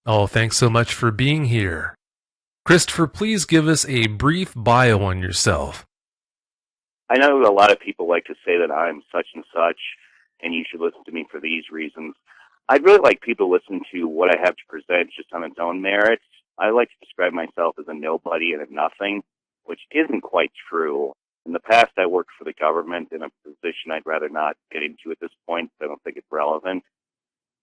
Oh, thanks so much for being here. Christopher, please give us a brief bio on yourself. I know a lot of people like to say that I'm such and such, and you should listen to me for these reasons. I'd really like people to listen to what I have to present just on its own merits. I like to describe myself as a nobody and a nothing, which isn't quite true. In the past, I worked for the government in a position I'd rather not get into at this point. I don't think it's relevant.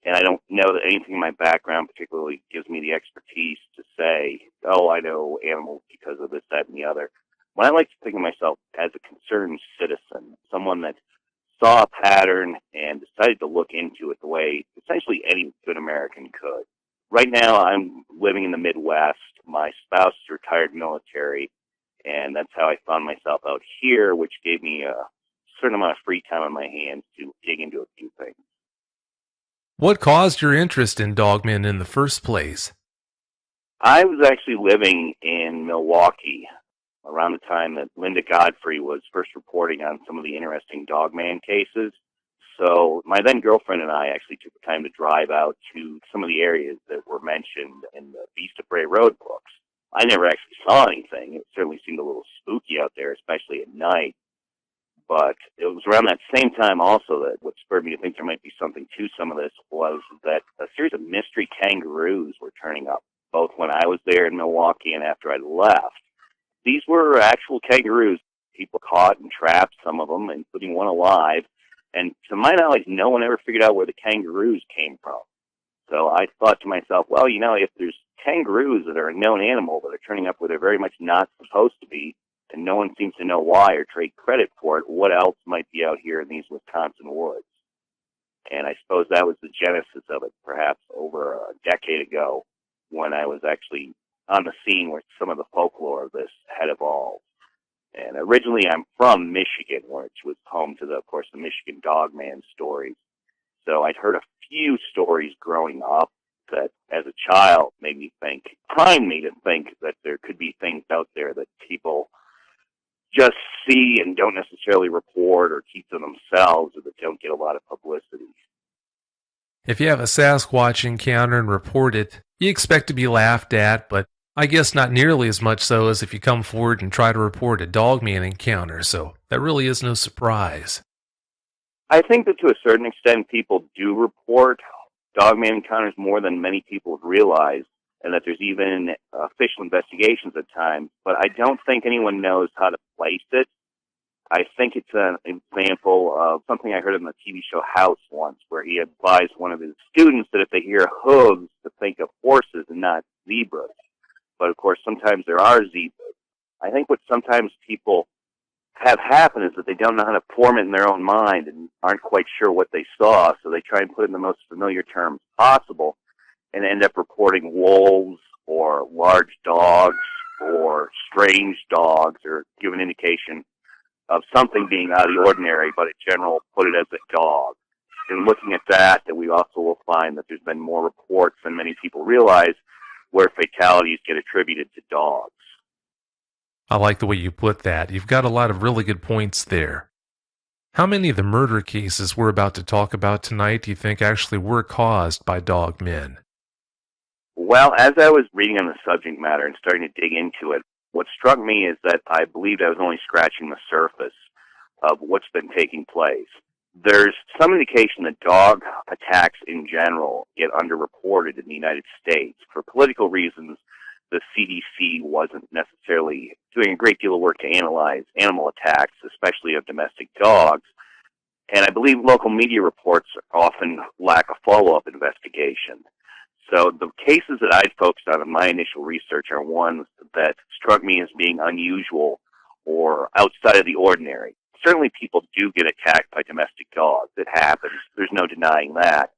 And I don't know that anything in my background particularly gives me the expertise to say, oh, I know animals because of this, that, and the other. When I like to think of myself as a concerned citizen, someone that saw a pattern and decided to look into it the way essentially any good American could. Right now, I'm living in the Midwest. My spouse is retired military, and that's how I found myself out here, which gave me a certain amount of free time on my hands to dig into a few things. What caused your interest in dogmen in the first place? I was actually living in Milwaukee around the time that Linda Godfrey was first reporting on some of the interesting dogman cases. So my then girlfriend and I actually took the time to drive out to some of the areas that were mentioned in the Beast of Bray Road books. I never actually saw anything. It certainly seemed a little spooky out there, especially at night. But it was around that same time also that what spurred me to think there might be something to some of this was that a series of mystery kangaroos were turning up, both when I was there in Milwaukee and after I left. These were actual kangaroos. People caught and trapped some of them, including one alive. And to my knowledge, no one ever figured out where the kangaroos came from. So I thought to myself, well, if there's kangaroos that are a known animal that are turning up where they're very much not supposed to be, and no one seems to know why or take credit for it, what else might be out here in these Wisconsin woods? And I suppose that was the genesis of it, perhaps over a decade ago, when I was actually on the scene where some of the folklore of this had evolved. And originally I'm from Michigan, which was home to, of course, the Michigan Dogman stories. So I'd heard a few stories growing up that, as a child, primed me to think that there could be things out there that people just see and don't necessarily report or keep to themselves, or that don't get a lot of publicity. If you have a Sasquatch encounter and report it, you expect to be laughed at, but I guess not nearly as much so as if you come forward and try to report a dogman encounter, so that really is no surprise. I think that to a certain extent people do report dogman encounters more than many people have realized, and that there's even official investigations at times, but I don't think anyone knows how to place it. I think it's an example of something I heard in the TV show House once, where he advised one of his students that if they hear hooves, to think of horses and not zebras. But of course, sometimes there are zebras. I think what sometimes people have happen is that they don't know how to form it in their own mind and aren't quite sure what they saw, so they try and put it in the most familiar terms possible and end up reporting wolves or large dogs or strange dogs, or give an indication of something being out of the ordinary, but in general put it as a dog. In looking at that, we also will find that there's been more reports than many people realize where fatalities get attributed to dogs. I like the way you put that. You've got a lot of really good points there. How many of the murder cases we're about to talk about tonight do you think actually were caused by dogmen? Well, as I was reading on the subject matter and starting to dig into it, what struck me is that I believed I was only scratching the surface of what's been taking place. There's some indication that dog attacks in general get underreported in the United States. For political reasons, the CDC wasn't necessarily doing a great deal of work to analyze animal attacks, especially of domestic dogs. And I believe local media reports often lack a follow-up investigation. So the cases that I'd focused on in my initial research are ones that struck me as being unusual or outside of the ordinary. Certainly people do get attacked by domestic dogs. It happens. There's no denying that.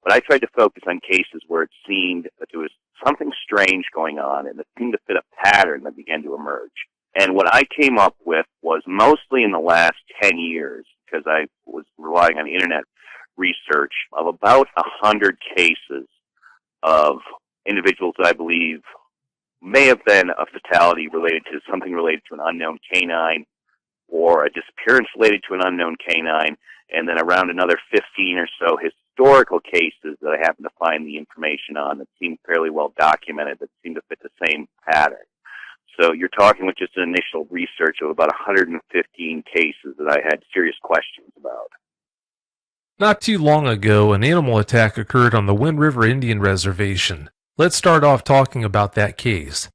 But I tried to focus on cases where it seemed that there was something strange going on and it seemed to fit a pattern that began to emerge. And what I came up with was mostly in the last 10 years, because I was relying on internet research, of about 100 cases of individuals that I believe may have been a fatality related to something related to an unknown canine, or a disappearance related to an unknown canine, and then around another 15 or so historical cases that I happened to find the information on that seemed fairly well documented, that seemed to fit the same pattern. So you're talking with just an initial research of about 115 cases that I had serious questions about. Not too long ago, an animal attack occurred on the Wind River Indian Reservation. Let's start off talking about that case.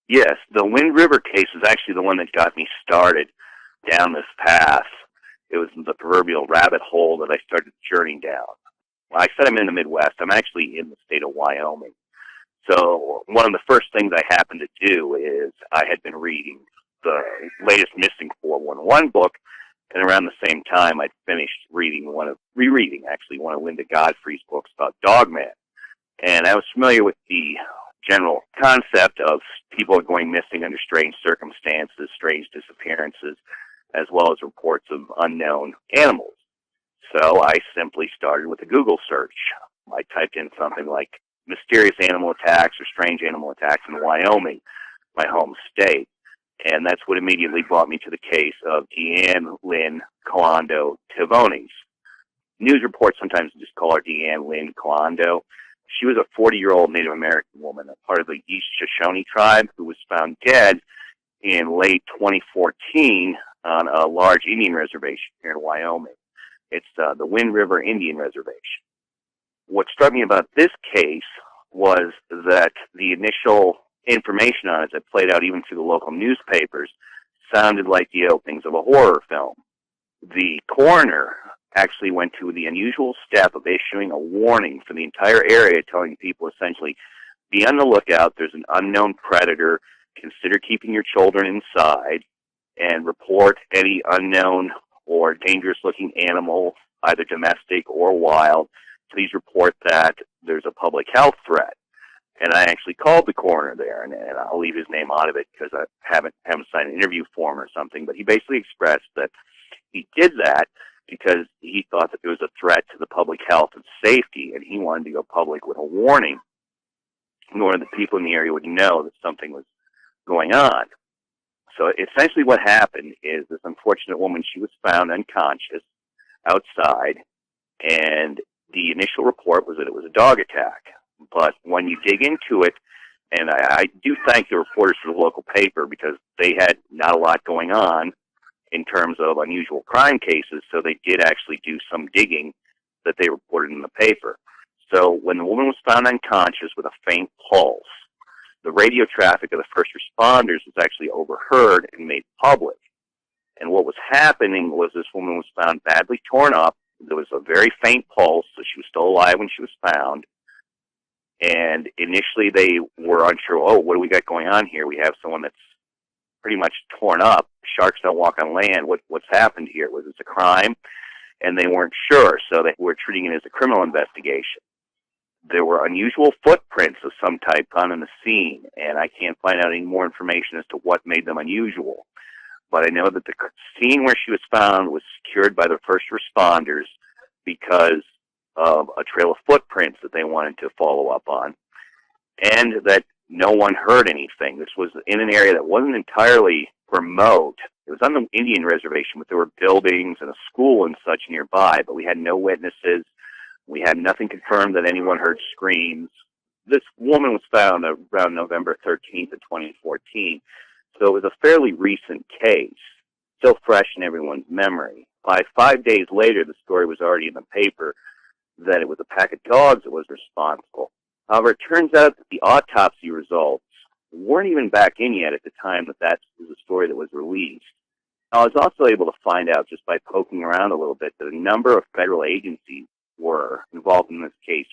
Yes, the Wind River case is actually the one that got me started down this path. It was the proverbial rabbit hole that I started journeying down. Well, I said I'm in the Midwest. I'm actually in the state of Wyoming. So one of the first things I happened to do is I had been reading the latest Missing 411 book, and around the same time I'd finished rereading one of Linda Godfrey's books about Dogman. And I was familiar with the general concept of people going missing under strange circumstances, strange disappearances, as well as reports of unknown animals. So I simply started with a Google search. I typed in something like mysterious animal attacks or strange animal attacks in Wyoming, my home state. And that's what immediately brought me to the case of Deanne Lynn Calando Tivones. News reports sometimes just call her Deanne Lynn Calando. She was a 40-year-old Native American woman, a part of the East Shoshone tribe, who was found dead in late 2014 on a large Indian reservation here in Wyoming. It's the Wind River Indian Reservation. What struck me about this case was that the initial information on it that played out even through the local newspapers sounded like the openings of a horror film. The coroner actually went to the unusual step of issuing a warning for the entire area, telling people essentially, be on the lookout, there's an unknown predator, consider keeping your children inside, and report any unknown or dangerous-looking animal, either domestic or wild. Please report that there's a public health threat. And I actually called the coroner there, and I'll leave his name out of it because I haven't signed an interview form or something, but he basically expressed that he did that because he thought that there was a threat to the public health and safety, and he wanted to go public with a warning in order that people in the area would know that something was going on. So essentially what happened is this unfortunate woman, she was found unconscious outside, and the initial report was that it was a dog attack. But when you dig into it, and I do thank the reporters for the local paper because they had not a lot going on in terms of unusual crime cases, so they did actually do some digging that they reported in the paper. So when the woman was found unconscious with a faint pulse, the radio traffic of the first responders was actually overheard and made public. And what was happening was this woman was found badly torn up. There was a very faint pulse, so she was still alive when she was found. And initially they were unsure, oh, what do we got going on here? We have someone that's pretty much torn up. Sharks don't walk on land. What's happened here? Was this a crime? And they weren't sure, so they were treating it as a criminal investigation. There were unusual footprints of some type found in the scene, and I can't find out any more information as to what made them unusual. But I know that the scene where she was found was secured by the first responders because of a trail of footprints that they wanted to follow up on, and that no one heard anything. This was in an area that wasn't entirely remote. It was on the Indian reservation, but there were buildings and a school and such nearby, but we had no witnesses. We had nothing confirmed that anyone heard screams. This woman was found around November 13th of 2014, so it was a fairly recent case, still fresh in everyone's memory. By 5 days later, the story was already in the paper that it was a pack of dogs that was responsible. However, it turns out that the autopsy results weren't even back in yet at the time that was the story that was released. I was also able to find out just by poking around a little bit that a number of federal agencies were involved in this case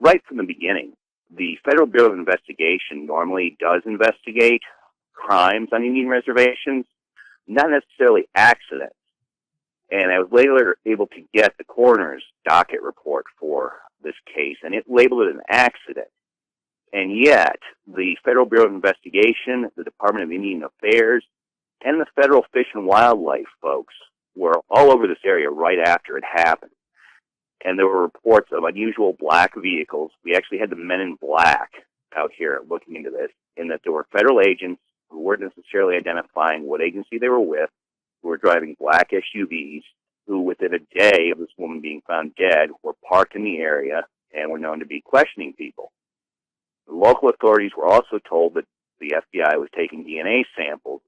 right from the beginning. The Federal Bureau of Investigation normally does investigate crimes on Indian reservations, not necessarily accidents. And I was later able to get the coroner's docket report for this case, and it labeled it an accident. And yet, the Federal Bureau of Investigation, the Department of Indian Affairs, and the Federal Fish and Wildlife folks were all over this area right after it happened. And there were reports of unusual black vehicles. We actually had the Men in Black out here looking into this, in that there were federal agents who weren't necessarily identifying what agency they were with, who were driving black SUVs, who within a day of this woman being found dead were parked in the area and were known to be questioning people. The local authorities were also told that the FBI was taking DNA samples,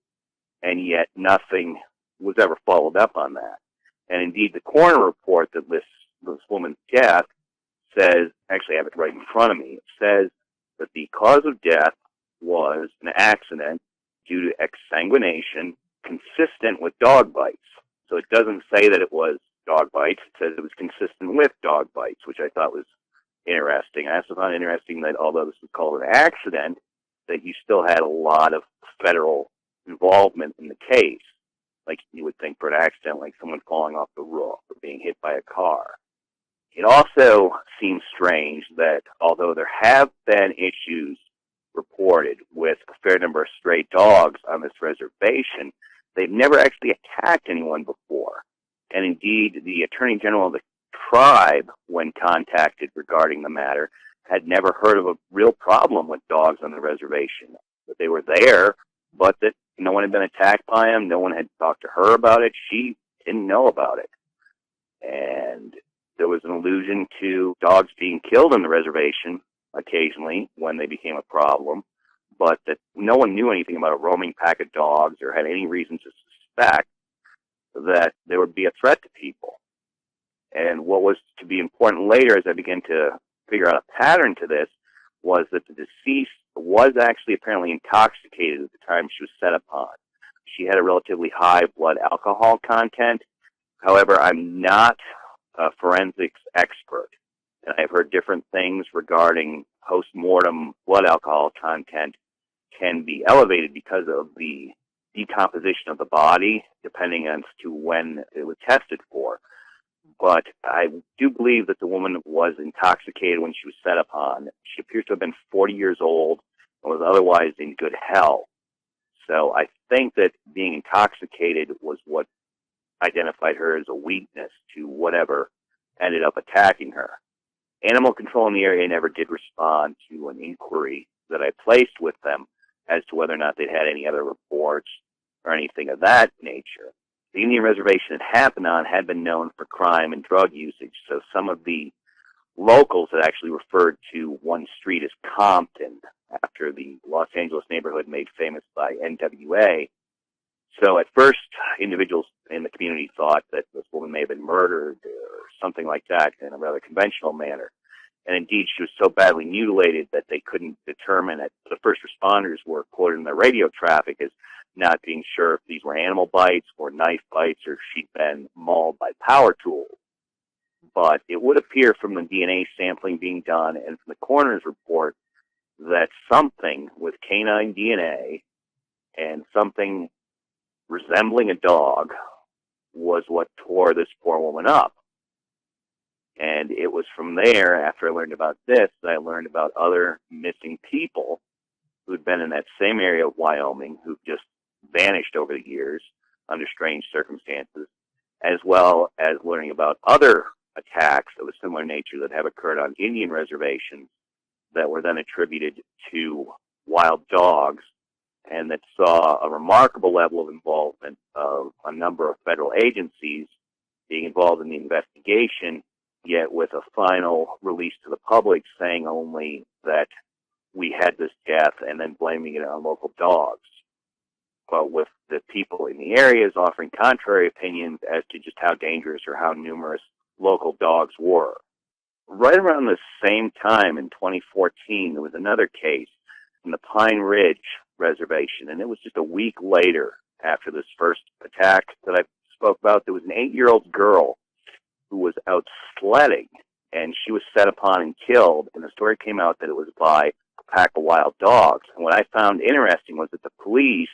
and yet nothing was ever followed up on that. And indeed, the coroner report that lists this woman's death says, actually I have it right in front of me, it says that the cause of death was an accident due to exsanguination consistent with dog bites. So it doesn't say that it was dog bites, it says it was consistent with dog bites, which I thought was interesting. I also found it interesting that although this was called an accident, that you still had a lot of federal involvement in the case. Like you would think for an accident, like someone falling off the roof or being hit by a car. It also seems strange that although there have been issues reported with a fair number of stray dogs on this reservation, they've never actually attacked anyone before. And indeed, the Attorney General of the tribe, when contacted regarding the matter, had never heard of a real problem with dogs on the reservation. That they were there, but that no one had been attacked by them. No one had talked to her about it. She didn't know about it. And there was an allusion to dogs being killed on the reservation occasionally when they became a problem, but that no one knew anything about a roaming pack of dogs or had any reason to suspect that there would be a threat to people. And what was to be important later, as I began to figure out a pattern to this, was that the deceased was actually apparently intoxicated at the time she was set upon. She had a relatively high blood alcohol content. However, I'm not a forensics expert, and I've heard different things regarding post-mortem blood alcohol content can be elevated because of the decomposition of the body, depending on to when it was tested for. But I do believe that the woman was intoxicated when she was set upon. She appears to have been 40 years old and was otherwise in good health. So I think that being intoxicated was what identified her as a weakness to whatever ended up attacking her. Animal control in the area never did respond to an inquiry that I placed with them as to whether or not they'd had any other reports or anything of that nature. The Indian reservation it happened on had been known for crime and drug usage, so some of the locals had actually referred to one street as Compton, after the Los Angeles neighborhood made famous by NWA. So at first, individuals in the community thought that this woman may have been murdered or something like that in a rather conventional manner. And indeed, she was so badly mutilated that they couldn't determine it. The first responders were quoted in the radio traffic as not being sure if these were animal bites or knife bites or if she'd been mauled by power tools. But it would appear from the DNA sampling being done and from the coroner's report that something with canine DNA and something resembling a dog was what tore this poor woman up. And it was from there, after I learned about this, that I learned about other missing people who'd been in that same area of Wyoming who've just vanished over the years under strange circumstances, as well as learning about other attacks of a similar nature that have occurred on Indian reservations that were then attributed to wild dogs, and that saw a remarkable level of involvement of a number of federal agencies being involved in the investigation, yet with a final release to the public saying only that we had this death and then blaming it on local dogs. But with the people in the areas offering contrary opinions as to just how dangerous or how numerous local dogs were. Right around the same time in 2014, there was another case in the Pine Ridge Reservation, and it was just a week later after this first attack that I spoke about. There was an 8-year-old girl who was out sledding, and she was set upon and killed, and the story came out that it was by a pack of wild dogs. And what I found interesting was that the police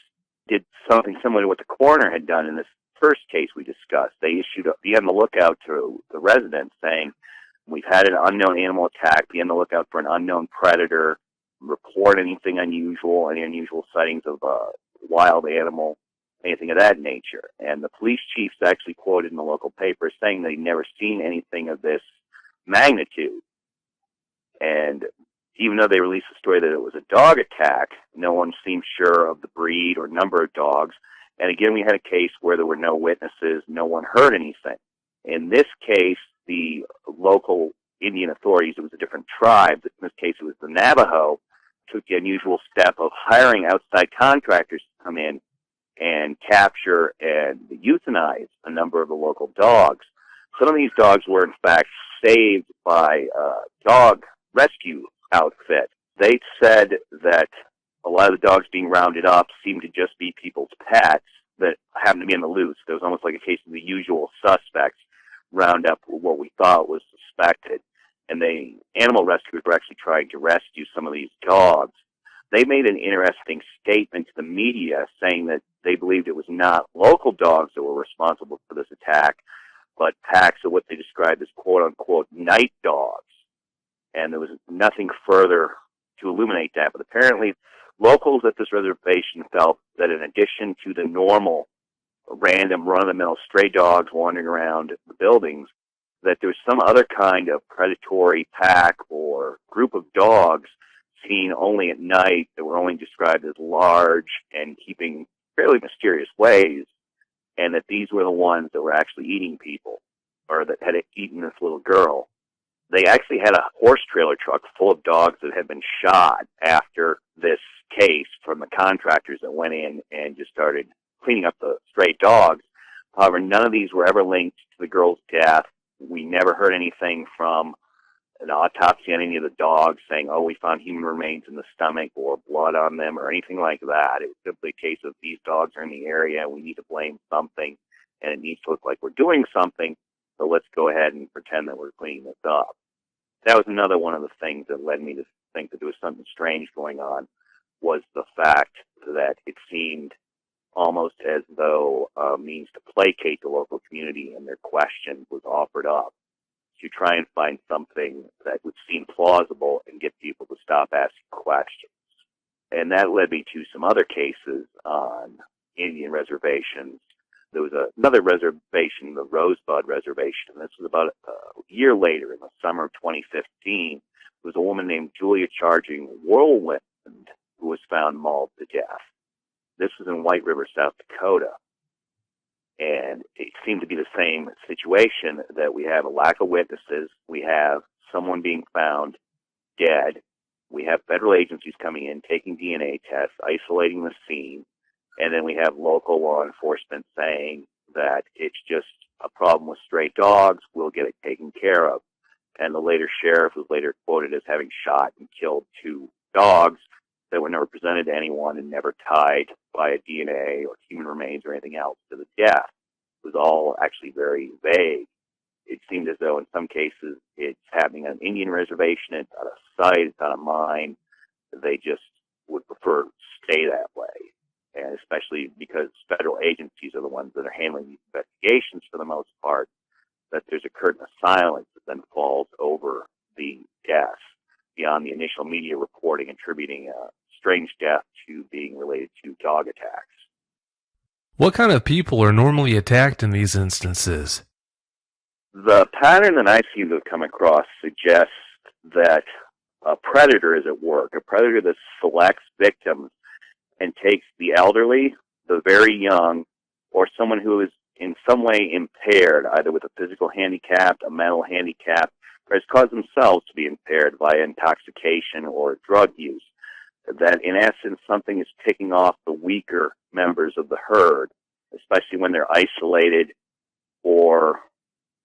did something similar to what the coroner had done in this first case we discussed. They issued a be on the lookout to the residents saying, we've had an unknown animal attack, be on the lookout for an unknown predator, report anything unusual, any unusual sightings of a wild animal, anything of that nature. And the police chief's actually quoted in the local paper saying that he'd never seen anything of this magnitude. And even though they released the story that it was a dog attack, no one seemed sure of the breed or number of dogs. And again, we had a case where there were no witnesses, no one heard anything. In this case, the local Indian authorities, it was a different tribe, but in this case it was the Navajo, took the unusual step of hiring outside contractors to come in and capture and euthanize a number of the local dogs. Some of these dogs were, in fact, saved by a dog rescue outfit. They said that a lot of the dogs being rounded up seemed to just be people's pets that happened to be on the loose. There was almost like a case of the usual suspects round up what we thought was suspected. And the animal rescuers were actually trying to rescue some of these dogs. They made an interesting statement to the media saying that they believed it was not local dogs that were responsible for this attack, but packs of what they described as quote-unquote night dogs. And there was nothing further to illuminate that. But apparently, locals at this reservation felt that in addition to the normal random run-of-the-mill stray dogs wandering around the buildings, that there was some other kind of predatory pack or group of dogs seen only at night that were only described as large and keeping fairly mysterious ways, and that these were the ones that were actually eating people, or that had eaten this little girl. They actually had a horse trailer truck full of dogs that had been shot after this case from the contractors that went in and just started cleaning up the stray dogs. However, none of these were ever linked to the girl's death. We never heard anything from an autopsy on any of the dogs saying, oh, we found human remains in the stomach or blood on them or anything like that. It was simply a case of these dogs are in the area, we need to blame something, and it needs to look like we're doing something, so let's go ahead and pretend that we're cleaning this up. That was another one of the things that led me to think that there was something strange going on, was the fact that it seemed almost as though a means to placate the local community and their question was offered up to try and find something that would seem plausible and get people to stop asking questions. And that led me to some other cases on Indian reservations. There was another reservation, the Rosebud Reservation. This was about a year later, in the summer of 2015. There was a woman named Julia Charging Whirlwind who was found mauled to death. This was in White River, South Dakota. And it seemed to be the same situation, that we have a lack of witnesses, we have someone being found dead, we have federal agencies coming in, taking DNA tests, isolating the scene, and then we have local law enforcement saying that it's just a problem with stray dogs, we'll get it taken care of. And the later sheriff was later quoted as having shot and killed 2 dogs that were never presented to anyone and never tied by a DNA or human remains or anything else to the death. It was all actually very vague. It seemed as though in some cases it's happening on an Indian reservation, it's on a site, it's on a mine. They just would prefer to stay that way. And especially because federal agencies are the ones that are handling these investigations for the most part, that there's a curtain of silence that then falls over the deaths beyond the initial media reporting attributing a strange death to being related to dog attacks. What kind of people are normally attacked in these instances? The pattern that I seem to have come across suggests that a predator is at work, a predator that selects victims and takes the elderly, the very young, or someone who is in some way impaired, either with a physical handicap, a mental handicap, or has caused themselves to be impaired by intoxication or drug use. That, in essence, something is picking off the weaker members of the herd, especially when they're isolated or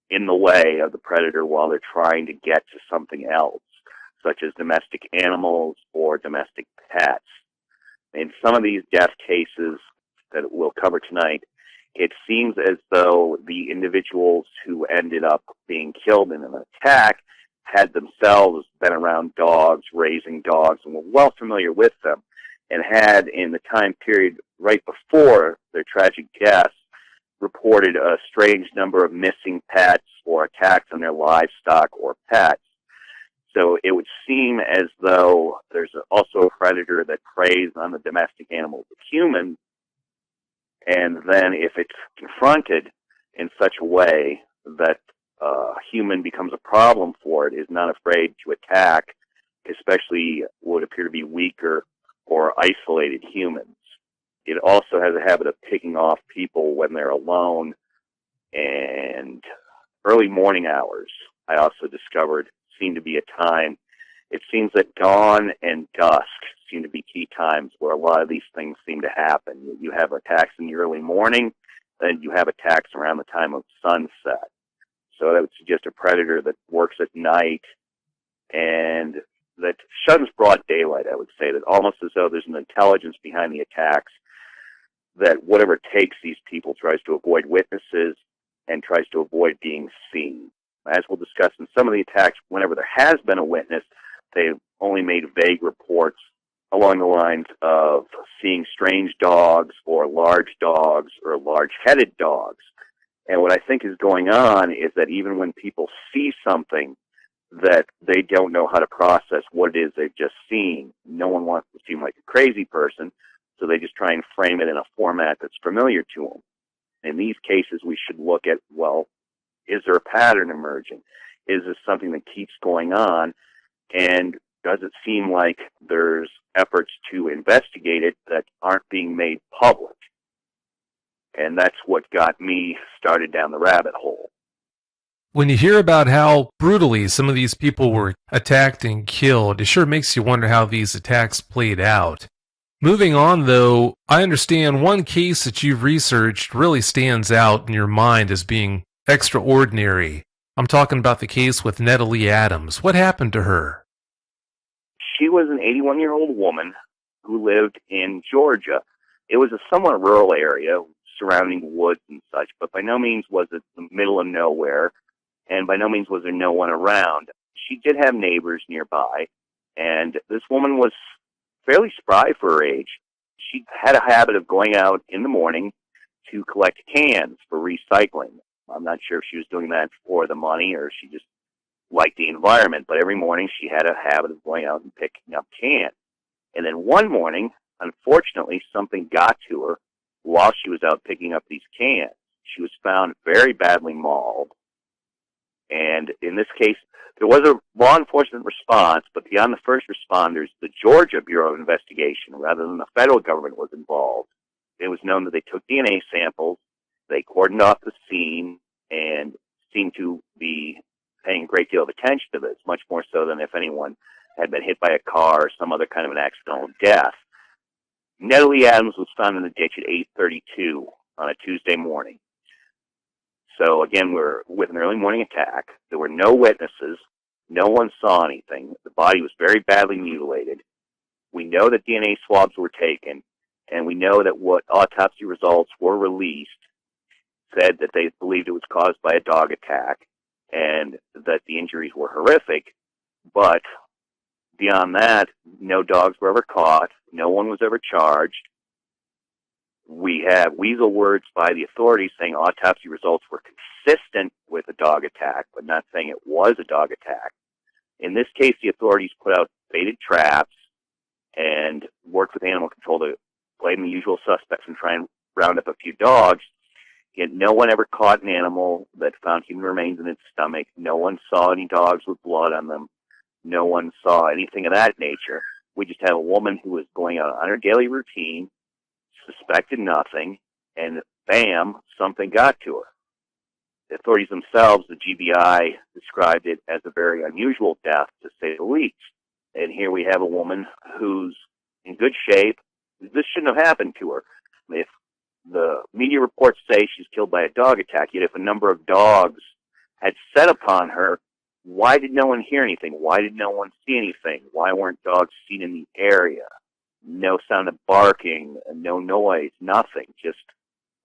in the way of the predator while they're trying to get to something else, such as domestic animals or domestic pets. In some of these death cases that we'll cover tonight, it seems as though the individuals who ended up being killed in an attack had themselves been around dogs, raising dogs, and were well familiar with them, and had, in the time period right before their tragic deaths, reported a strange number of missing pets or attacks on their livestock or pets. So it would seem as though there's also a predator that preys on the domestic animals of humans, and then if it's confronted in such a way that a human becomes a problem for it, is not afraid to attack, especially what would appear to be weaker or isolated humans. It also has a habit of picking off people when they're alone and early morning hours, I also discovered, seem to be a time. It seems that dawn and dusk seem to be key times where a lot of these things seem to happen. You have attacks in the early morning, then you have attacks around the time of sunset. So that would suggest a predator that works at night and that shuns broad daylight, I would say, that almost as though there's an intelligence behind the attacks, that whatever it takes, these people tries to avoid witnesses and tries to avoid being seen. As we'll discuss in some of the attacks, whenever there has been a witness, they've only made vague reports along the lines of seeing strange dogs or large-headed dogs. And what I think is going on is that even when people see something that they don't know how to process what it is they've just seen, no one wants to seem like a crazy person, so they just try and frame it in a format that's familiar to them. In these cases, we should look at, well, is there a pattern emerging? Is this something that keeps going on? And does it seem like there's efforts to investigate it that aren't being made public? And that's what got me started down the rabbit hole. When you hear about how brutally some of these people were attacked and killed, it sure makes you wonder how these attacks played out. Moving on, though, I understand one case that you've researched really stands out in your mind as being extraordinary. I'm talking about the case with Natalie Adams. What happened to her? She was an 81-year-old woman who lived in Georgia. It was a somewhat rural area surrounding woods and such, but by no means was it the middle of nowhere, and by no means was there no one around. She did have neighbors nearby, and this woman was fairly spry for her age. She had a habit of going out in the morning to collect cans for recycling. I'm not sure if she was doing that for the money or she just liked the environment, but every morning she had a habit of going out and picking up cans. And then one morning, unfortunately, something got to her while she was out picking up these cans. She was found very badly mauled. And in this case, there was a law enforcement response, but beyond the first responders, the Georgia Bureau of Investigation, rather than the federal government, was involved. It was known that they took DNA samples, they cordoned off the scene, and seemed to be paying a great deal of attention to this, much more so than if anyone had been hit by a car or some other kind of an accidental death. Natalie Adams was found in the ditch at 8:32 on a Tuesday morning. So again, we're with an early morning attack. There were no witnesses. No one saw anything. The body was very badly mutilated. We know that DNA swabs were taken, and we know that what autopsy results were released said that they believed it was caused by a dog attack and that the injuries were horrific. But beyond that, no dogs were ever caught. No one was ever charged. We have weasel words by the authorities saying autopsy results were consistent with a dog attack, but not saying it was a dog attack. In this case, the authorities put out baited traps and worked with animal control to blame the usual suspects and try and round up a few dogs. Yet no one ever caught an animal that found human remains in its stomach. No one saw any dogs with blood on them. No one saw anything of that nature. We just had a woman who was going out on her daily routine, suspected nothing, and bam, something got to her. The authorities themselves, the GBI, described it as a very unusual death, to say the least. And here we have a woman who's in good shape. This shouldn't have happened to her. If the media reports say she's killed by a dog attack, yet if a number of dogs had set upon her, why did no one hear anything? Why did no one see anything? Why weren't dogs seen in the area? No sound of barking, no noise, nothing. Just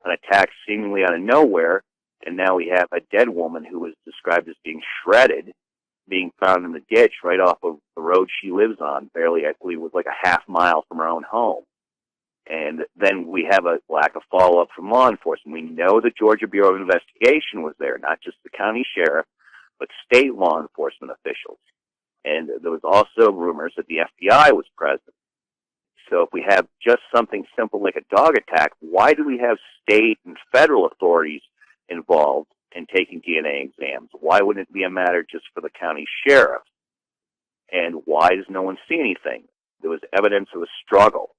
an attack seemingly out of nowhere, and now we have a dead woman who was described as being shredded, being found in the ditch right off of the road she lives on, barely, I believe, was like a half mile from her own home. And then we have a lack of follow-up from law enforcement. We know the Georgia Bureau of Investigation was there, not just the county sheriff, but state law enforcement officials. And there was also rumors that the FBI was present. So if we have just something simple like a dog attack, why do we have state and federal authorities involved in taking DNA exams? Why wouldn't it be a matter just for the county sheriff? And why does no one see anything? There was evidence of a struggle.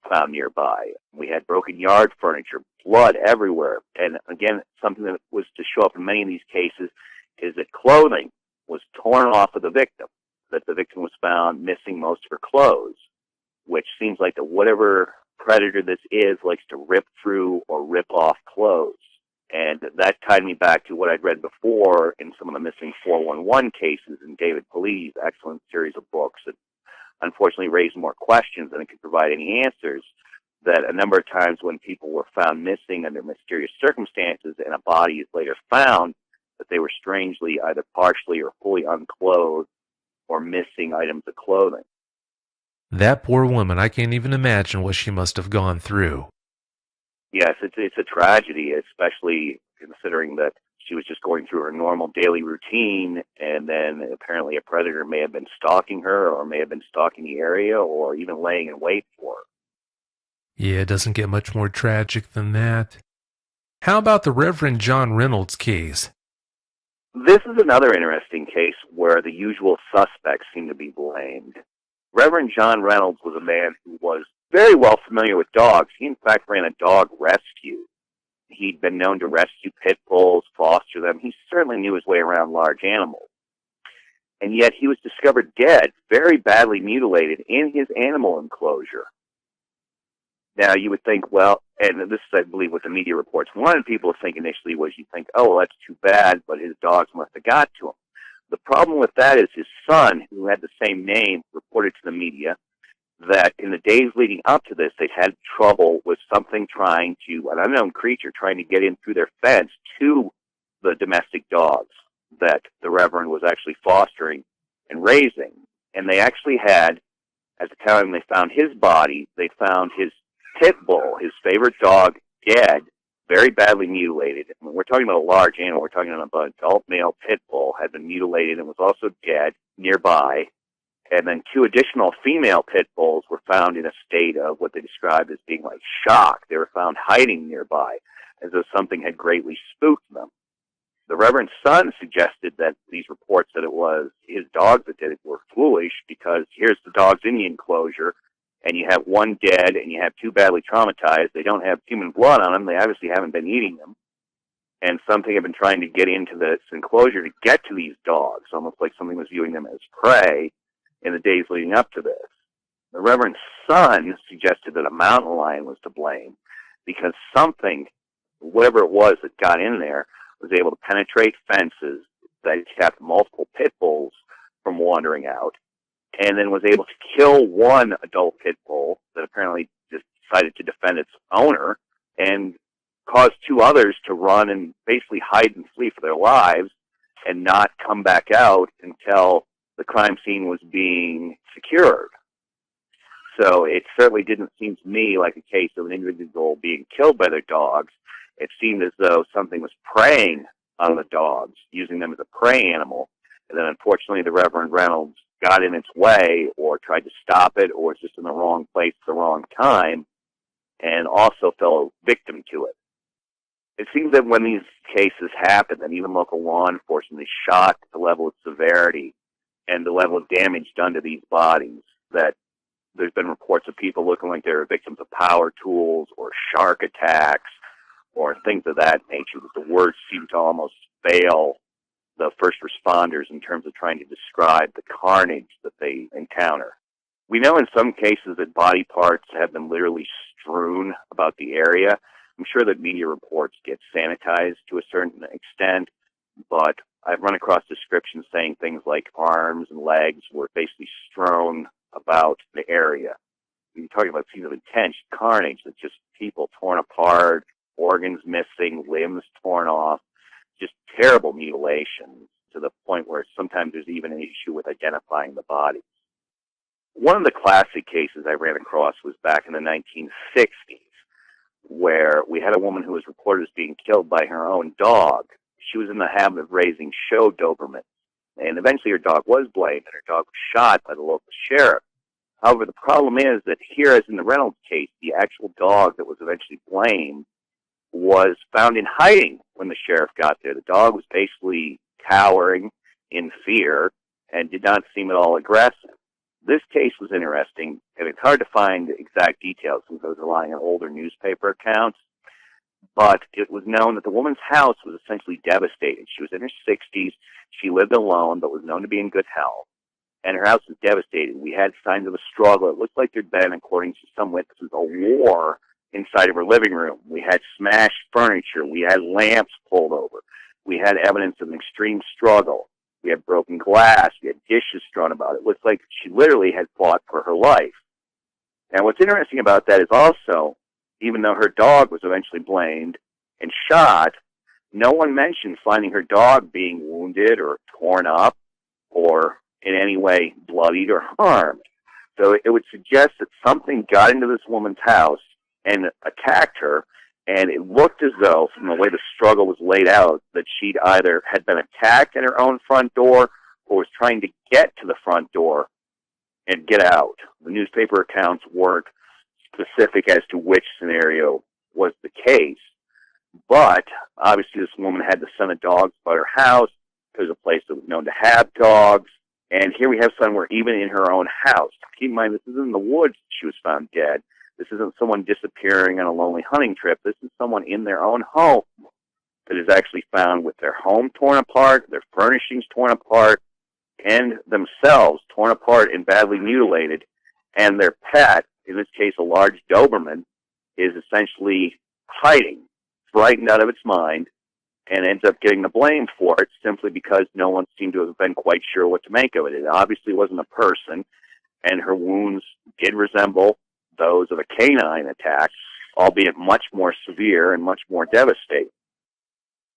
found nearby. We had broken yard furniture, blood everywhere. And again, something that was to show up in many of these cases is that clothing was torn off of the victim, that the victim was found missing most of her clothes, which seems like that whatever predator this is likes to rip through or rip off clothes. And that tied me back to what I'd read before in some of the missing 411 cases in David Paulides' excellent series of books that unfortunately raised more questions than it could provide any answers, that a number of times when people were found missing under mysterious circumstances and a body is later found, that they were strangely either partially or fully unclothed or missing items of clothing. That poor woman, I can't even imagine what she must have gone through. Yes, it's a tragedy, especially considering that she was just going through her normal daily routine, and then apparently a predator may have been stalking her or may have been stalking the area or even laying in wait for her. Yeah, it doesn't get much more tragic than that. How about the Reverend John Reynolds case? This is another interesting case where the usual suspects seem to be blamed. Reverend John Reynolds was a man who was very well familiar with dogs. He, in fact, ran a dog rescue. He'd been known to rescue pit bulls, foster them. He certainly knew his way around large animals. And yet he was discovered dead, very badly mutilated, in his animal enclosure. Now, you would think, well, and this is, I believe, what the media reports wanted people to think initially was you think, oh, well, that's too bad, but his dogs must have got to him. The problem with that is his son, who had the same name, reported to the media that in the days leading up to this, they'd had trouble with something an unknown creature trying to get in through their fence to the domestic dogs that the Reverend was actually fostering and raising. And they actually had, at the time they found his body, they found his pit bull, his favorite dog, dead, very badly mutilated. I mean, we're talking about a large animal. We're talking about an adult male pit bull had been mutilated and was also dead nearby. And then 2 additional female pit bulls were found in a state of what they described as being like shock. They were found hiding nearby as though something had greatly spooked them. The Reverend's son suggested that these reports that it was his dogs that did it were foolish because here's the dogs in the enclosure and you have one dead and you have 2 badly traumatized. They don't have human blood on them. They obviously haven't been eating them. And something had been trying to get into this enclosure to get to these dogs, almost like something was viewing them as prey in the days leading up to this. The Reverend's son suggested that a mountain lion was to blame because something, whatever it was that got in there, was able to penetrate fences that kept multiple pit bulls from wandering out, and then was able to kill one adult pit bull that apparently just decided to defend its owner and caused 2 others to run and basically hide and flee for their lives and not come back out until the crime scene was being secured. So it certainly didn't seem to me like a case of an individual being killed by their dogs. It seemed as though something was preying on the dogs, using them as a prey animal, and then unfortunately the Reverend Reynolds got in its way or tried to stop it or was just in the wrong place at the wrong time and also fell victim to it. It seems that when these cases happen, that even local law enforcement is shocked at the level of severity and the level of damage done to these bodies, that there's been reports of people looking like they were victims of power tools or shark attacks or things of that nature, that the words seem to almost fail the first responders in terms of trying to describe the carnage that they encounter. We know in some cases that body parts have been literally strewn about the area. I'm sure that media reports get sanitized to a certain extent, but I've run across descriptions saying things like arms and legs were basically strewn about the area. You're talking about scenes of intense carnage, that just people torn apart, organs missing, limbs torn off, just terrible mutilations to the point where sometimes there's even an issue with identifying the bodies. One of the classic cases I ran across was back in the 1960s, where we had a woman who was reported as being killed by her own dog. She was in the habit of raising show Dobermans, and eventually her dog was blamed, and her dog was shot by the local sheriff. However, the problem is that here, as in the Reynolds case, the actual dog that was eventually blamed was found in hiding when the sheriff got there. The dog was basically cowering in fear and did not seem at all aggressive. This case was interesting, and it's hard to find exact details since I was relying on older newspaper accounts, but it was known that the woman's house was essentially devastated. She was in her 60s. She lived alone, but was known to be in good health. And her house was devastated. We had signs of a struggle. It looked like there'd been, according to some witnesses, a war inside of her living room. We had smashed furniture. We had lamps pulled over. We had evidence of an extreme struggle. We had broken glass. We had dishes thrown about. It looked like she literally had fought for her life. Now, what's interesting about that is also, even though her dog was eventually blamed and shot, no one mentioned finding her dog being wounded or torn up or in any way bloodied or harmed. So it would suggest that something got into this woman's house and attacked her, and it looked as though, from the way the struggle was laid out, that she'd either had been attacked at her own front door or was trying to get to the front door and get out. The newspaper accounts weren't specific as to which scenario was the case, but obviously this woman had to send the dogs by her house. It was a place that was known to have dogs. And here we have someone where even in her own house, keep in mind this isn't in the woods she was found dead. This isn't someone disappearing on a lonely hunting trip. This is someone in their own home that is actually found with their home torn apart, their furnishings torn apart, and themselves torn apart and badly mutilated. And their pet, in this case a large Doberman, is essentially hiding, frightened out of its mind, and ends up getting the blame for it simply because no one seemed to have been quite sure what to make of it. It obviously wasn't a person, and her wounds did resemble those of a canine attack, albeit much more severe and much more devastating.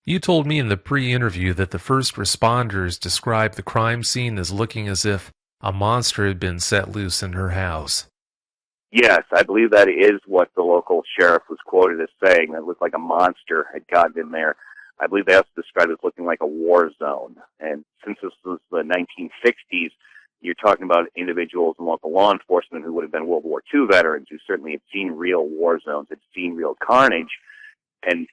You told me in the pre-interview that the first responders described the crime scene as looking as if a monster had been set loose in her house. Yes, I believe that is what the local sheriff was quoted as saying, that it looked like a monster had gotten in there. I believe they also described it as looking like a war zone. And since this was the 1960s, you're talking about individuals in local law enforcement who would have been World War II veterans who certainly had seen real war zones, had seen real carnage, and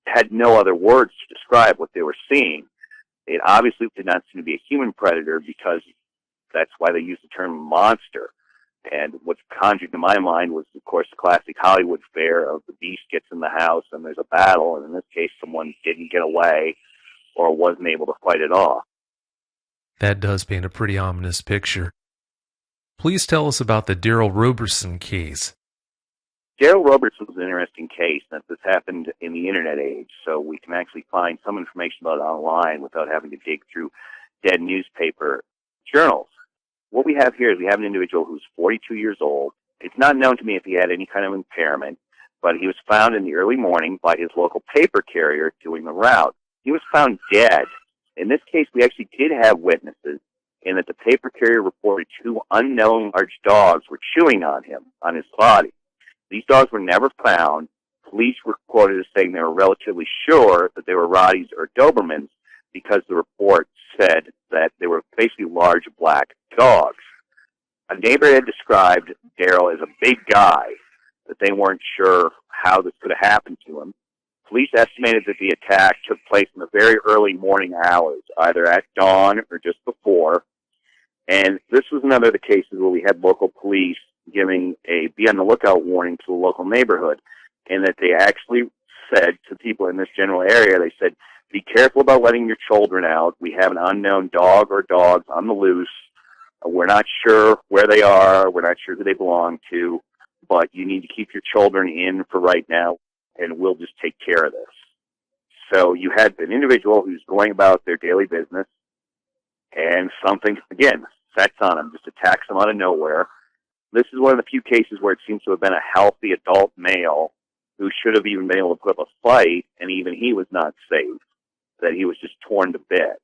had no other words to describe what they were seeing. It obviously did not seem to be a human predator because that's why they used the term monster. And what's conjured to my mind was, of course, the classic Hollywood fare of the beast gets in the house and there's a battle, and in this case, someone didn't get away or wasn't able to fight it off. That does paint a pretty ominous picture. Please tell us about the Daryl Roberson case. Daryl Roberson was an interesting case, and this happened in the internet age, so we can actually find some information about it online without having to dig through dead newspaper journals. What we have here is we have an individual who's 42 years old. It's not known to me if he had any kind of impairment, but he was found in the early morning by his local paper carrier doing the route. He was found dead. In this case, we actually did have witnesses in that the paper carrier reported two unknown large dogs were chewing on him, on his body. These dogs were never found. Police were quoted as saying they were relatively sure that they were Rotties or Dobermans because the report said that they were basically large black dogs. A neighbor had described Daryl as a big guy, that they weren't sure how this could have happened to him. Police estimated that the attack took place in the very early morning hours, either at dawn or just before. And this was another of the cases where we had local police giving a be on the lookout warning to the local neighborhood, and that they actually said to people in this general area, they said, be careful about letting your children out. We have an unknown dog or dogs on the loose. We're not sure where they are. We're not sure who they belong to, but you need to keep your children in for right now, and we'll just take care of this. So you had an individual who's going about their daily business, and something, again, sets on him, just attacks him out of nowhere. This is one of the few cases where it seems to have been a healthy adult male who should have even been able to put up a fight, and even he was not safe, that he was just torn to bits.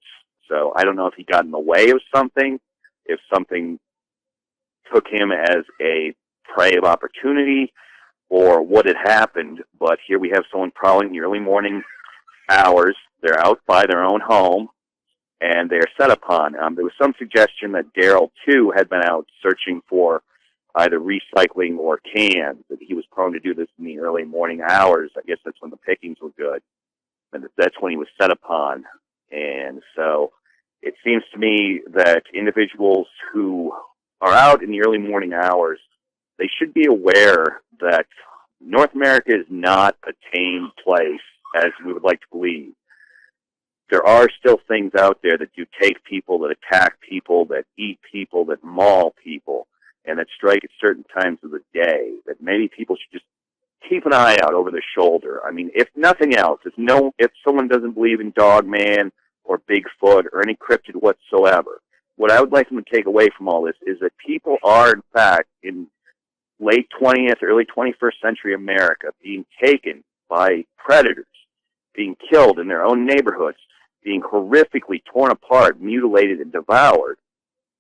So I don't know if he got in the way of something, if something took him as a prey of opportunity, or what had happened. But here we have someone prowling in the early morning hours. They're out by their own home, and they're set upon. There was some suggestion that Daryl, too, had been out searching for either recycling or cans, that he was prone to do this in the early morning hours. I guess that's when the pickings were good, and that's when he was set upon. And so it seems to me that individuals who are out in the early morning hours, they should be aware that North America is not a tame place, as we would like to believe. There are still things out there that do take people, that attack people, that eat people, that maul people, and that strike at certain times of the day, that maybe people should just keep an eye out over their shoulder. I mean, if nothing else, if someone doesn't believe in Dogman or Bigfoot or any cryptid whatsoever, what I would like them to take away from all this is that people are, in fact, in late 20th, early 21st century America, being taken by predators, being killed in their own neighborhoods, being horrifically torn apart, mutilated, and devoured,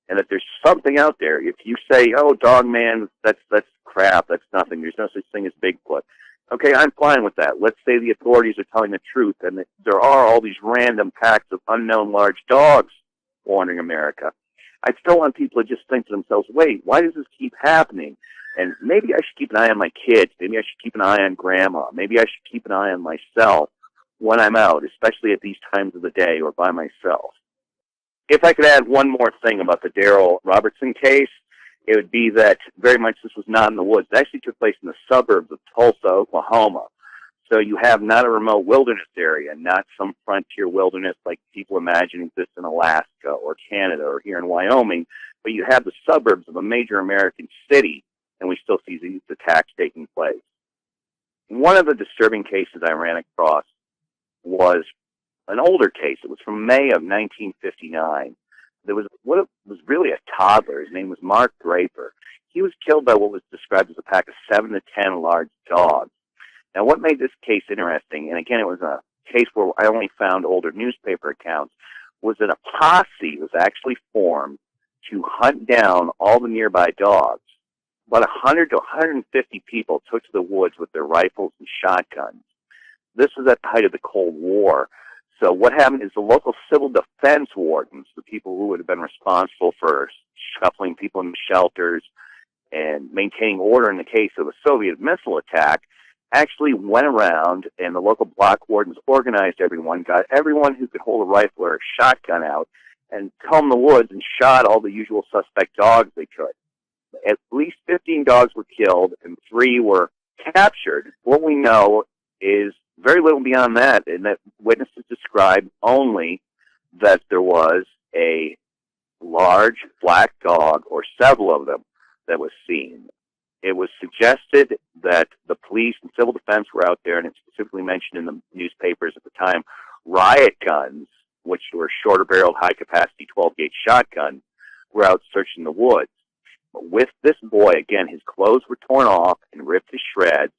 and that there's something out there. If you say, "Oh, Dogman, that's crap, that's nothing, there's no such thing as Bigfoot," okay, I'm fine with that. Let's say the authorities are telling the truth, and that there are all these random packs of unknown large dogs wandering America. I still want people to just think to themselves, wait, why does this keep happening? And maybe I should keep an eye on my kids. Maybe I should keep an eye on Grandma. Maybe I should keep an eye on myself when I'm out, especially at these times of the day or by myself. If I could add one more thing about the Daryl Robertson case, it would be that very much this was not in the woods. It actually took place in the suburbs of Tulsa, Oklahoma. So you have not a remote wilderness area, not some frontier wilderness like people imagine exists in Alaska or Canada or here in Wyoming, but you have the suburbs of a major American city, and we still see these attacks taking place. One of the disturbing cases I ran across was an older case. It was from May of 1959. There was what was really a toddler. His name was Mark Draper. He was killed by what was described as a pack of 7 to 10 large dogs. Now, what made this case interesting, and again, it was a case where I only found older newspaper accounts, was that a posse was actually formed to hunt down all the nearby dogs. About 100 to 150 people took to the woods with their rifles and shotguns. This was at the height of the Cold War. So what happened is the local civil defense wardens, the people who would have been responsible for shuffling people into shelters and maintaining order in the case of a Soviet missile attack, actually went around, and the local block wardens organized everyone, got everyone who could hold a rifle or a shotgun out, and combed the woods and shot all the usual suspect dogs they could. At least 15 dogs were killed, and 3 were captured. What we know is very little beyond that, and that witnesses described only that there was a large black dog, or several of them, that was seen. It was suggested that the police and civil defense were out there, and it's specifically mentioned in the newspapers at the time, riot guns, which were shorter-barreled, high-capacity 12-gauge shotguns, were out searching the woods. But with this boy, again, his clothes were torn off and ripped to shreds.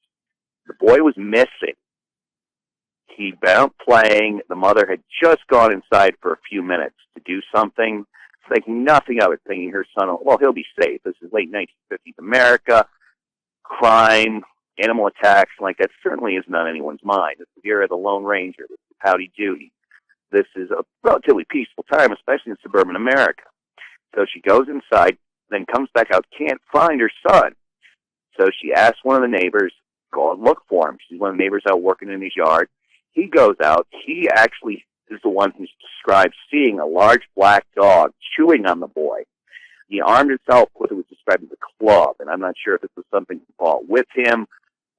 The boy was missing. He'd been out playing. The mother had just gone inside for a few minutes to do something, thinking nothing of it, thinking her son, well, he'll be safe. This is late 1950s America. Crime, animal attacks, like that certainly isn't on anyone's mind. It's the era of the Lone Ranger. This is howdy doody. This is a relatively peaceful time, especially in suburban America. So she goes inside, then comes back out, can't find her son. So she asks one of the neighbors, go and look for him. She's one of the neighbors out working in his yard. He goes out. He actually is the one who describes seeing a large black dog chewing on the boy. He armed himself with what was described as a club, and I'm not sure if this was something he brought with him,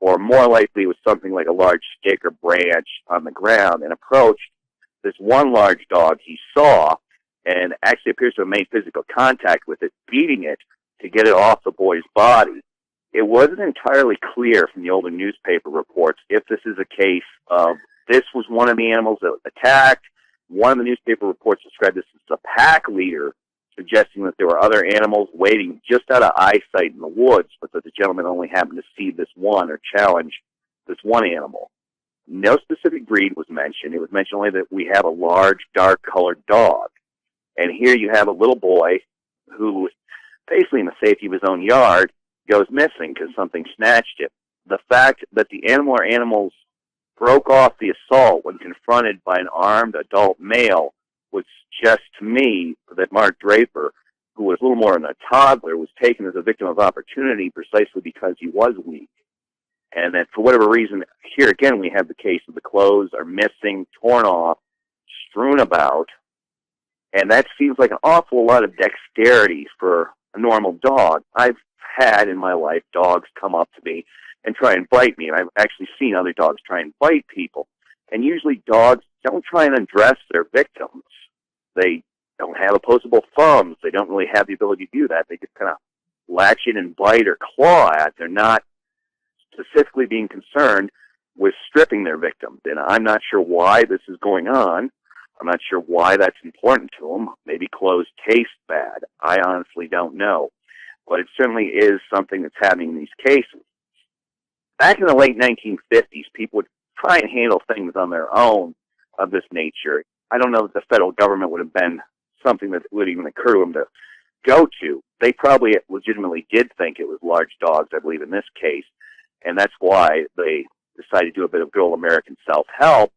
or more likely it was something like a large stick or branch on the ground, and approached this one large dog he saw, and actually appears to have made physical contact with it, beating it to get it off the boy's body. It wasn't entirely clear from the older newspaper reports if this is a case of this was one of the animals that was attacked. One of the newspaper reports described this as a pack leader, suggesting that there were other animals waiting just out of eyesight in the woods, but that the gentleman only happened to see this one or challenge this one animal. No specific breed was mentioned. It was mentioned only that we have a large, dark-colored dog. And here you have a little boy who, basically in the safety of his own yard, goes missing because something snatched him. The fact that the animal or animals broke off the assault when confronted by an armed adult male would suggest to me that Mark Draper, who was a little more than a toddler, was taken as a victim of opportunity precisely because he was weak. And that for whatever reason, here again we have the case of the clothes are missing, torn off, strewn about, and that seems like an awful lot of dexterity for a normal dog. I've had in my life dogs come up to me and try and bite me, and I've actually seen other dogs try and bite people. And usually dogs don't try and undress their victims. They don't have opposable thumbs. They don't really have the ability to do that. They just kind of latch in and bite or claw at. They're not specifically being concerned with stripping their victims. And I'm not sure why this is going on. I'm not sure why that's important to them. Maybe clothes taste bad. I honestly don't know. But it certainly is something that's happening in these cases. Back in the late 1950s, people would try and handle things on their own of this nature. I don't know that the federal government would have been something that would even occur to them to go to. They probably legitimately did think it was large dogs, I believe, in this case, and that's why they decided to do a bit of good old American self-help,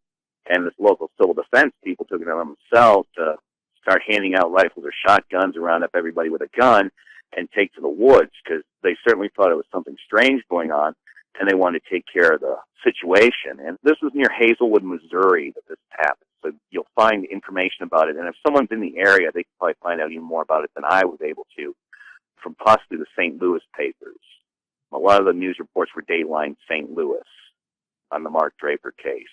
and this local civil defense people took it on themselves to start handing out rifles or shotguns around up everybody with a gun and take to the woods, because they certainly thought it was something strange going on, and they wanted to take care of the situation. And this was near Hazelwood, Missouri, that this happened. So you'll find information about it. And if someone's in the area, they can probably find out even more about it than I was able to from possibly the St. Louis papers. A lot of the news reports were Dateline St. Louis on the Mark Draper case.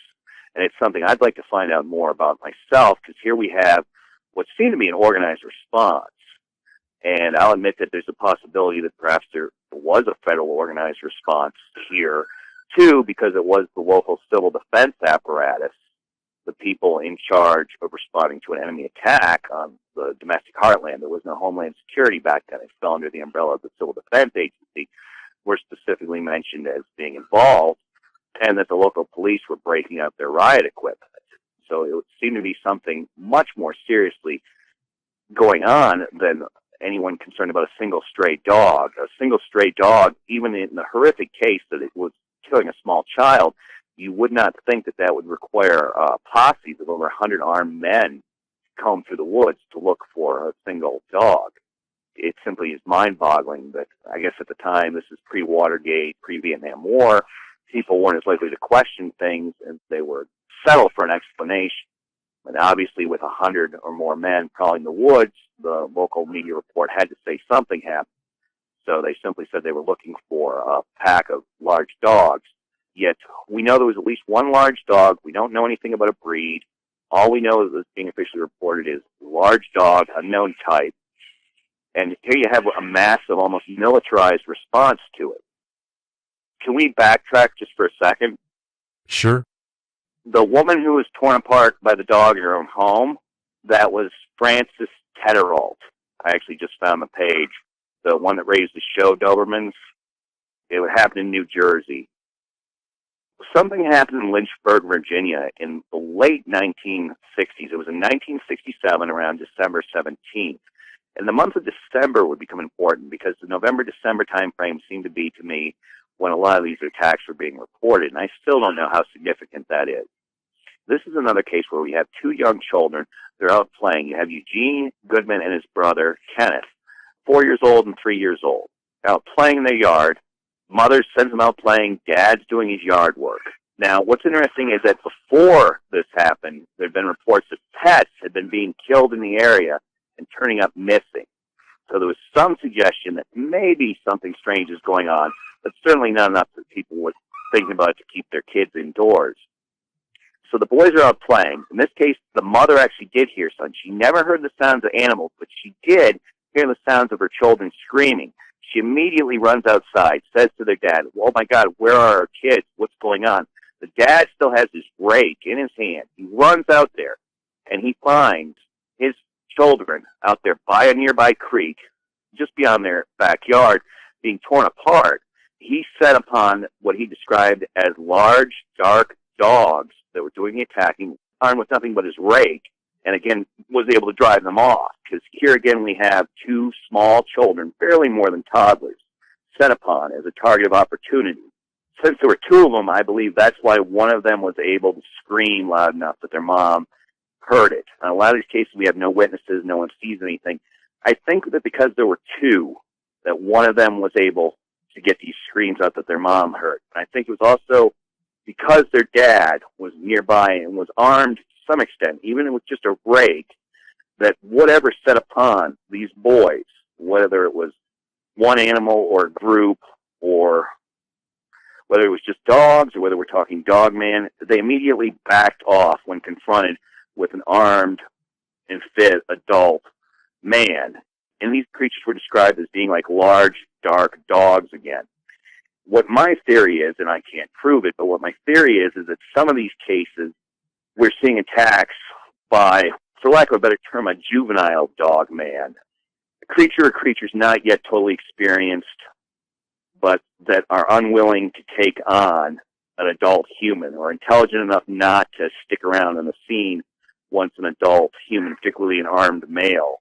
And it's something I'd like to find out more about myself, because here we have what seemed to be an organized response. And I'll admit that there's a possibility that perhaps there was a federal organized response here, too, because it was the local civil defense apparatus, the people in charge of responding to an enemy attack on the domestic heartland. There was no Homeland Security back then. It fell under the umbrella of the Civil Defense Agency, were specifically mentioned as being involved, and that the local police were breaking up their riot equipment. So it would seem to be something much more seriously going on than anyone concerned about a single stray dog. A single stray dog, even in the horrific case that it was killing a small child, you would not think that that would require posses of over 100 armed men to comb through the woods to look for a single dog. It simply is mind-boggling that, I guess at the time, this is pre-Watergate, pre-Vietnam War, people weren't as likely to question things, and they were settled for an explanation. And obviously with 100 or more men prowling the woods, the local media report had to say something happened. So they simply said they were looking for a pack of large dogs. Yet we know there was at least one large dog. We don't know anything about a breed. All we know that's being officially reported is large dog, unknown type. And here you have a massive, almost militarized response to it. Can we backtrack just for a second? Sure. The woman who was torn apart by the dog in her own home, that was Frances Tetteralt. I actually just found the page. The one that raised the show Dobermans. It would happen in New Jersey. Something happened in Lynchburg, Virginia in the late 1960s. It was in 1967, around December 17th. And the month of December would become important because the November-December time frame seemed to be, to me, when a lot of these attacks were being reported. And I still don't know how significant that is. This is another case where we have two young children. They're out playing. You have Eugene Goodman and his brother, Kenneth, 4 years old and 3 years old, out playing in their yard. Mother sends them out playing. Dad's doing his yard work. Now, what's interesting is that before this happened, there had been reports that pets had been being killed in the area and turning up missing. So there was some suggestion that maybe something strange is going on, but certainly not enough that people were thinking about it to keep their kids indoors. So the boys are out playing. In this case, the mother actually did hear something. She never heard the sounds of animals, but she did hear the sounds of her children screaming. She immediately runs outside, says to their dad, "Oh my God, where are our kids? What's going on?" The dad still has his rake in his hand. He runs out there, and he finds his children out there by a nearby creek, just beyond their backyard, being torn apart. He set upon what he described as large, dark dogs that were doing the attacking, armed with nothing but his rake, and again was able to drive them off. Because here again we have two small children, barely more than toddlers, set upon as a target of opportunity. Since there were two of them, I believe that's why one of them was able to scream loud enough that their mom heard it. In a lot of these cases we have no witnesses, no one sees anything. I think that because there were two, that one of them was able to get these screams out that their mom heard. And I think it was also because their dad was nearby and was armed to some extent, even with just a rake, that whatever set upon these boys whether it was one animal or a group, or whether it was just dogs, or whether we're talking dog man, they immediately backed off when confronted with an armed and fit adult man. And these creatures were described as being like large, dark dogs again. What my theory is, and I can't prove it, but what my theory is that some of these cases, we're seeing attacks by, for lack of a better term, a juvenile dog man. A creature or creatures not yet totally experienced, but that are unwilling to take on an adult human, or intelligent enough not to stick around on the scene once an adult human, particularly an armed male,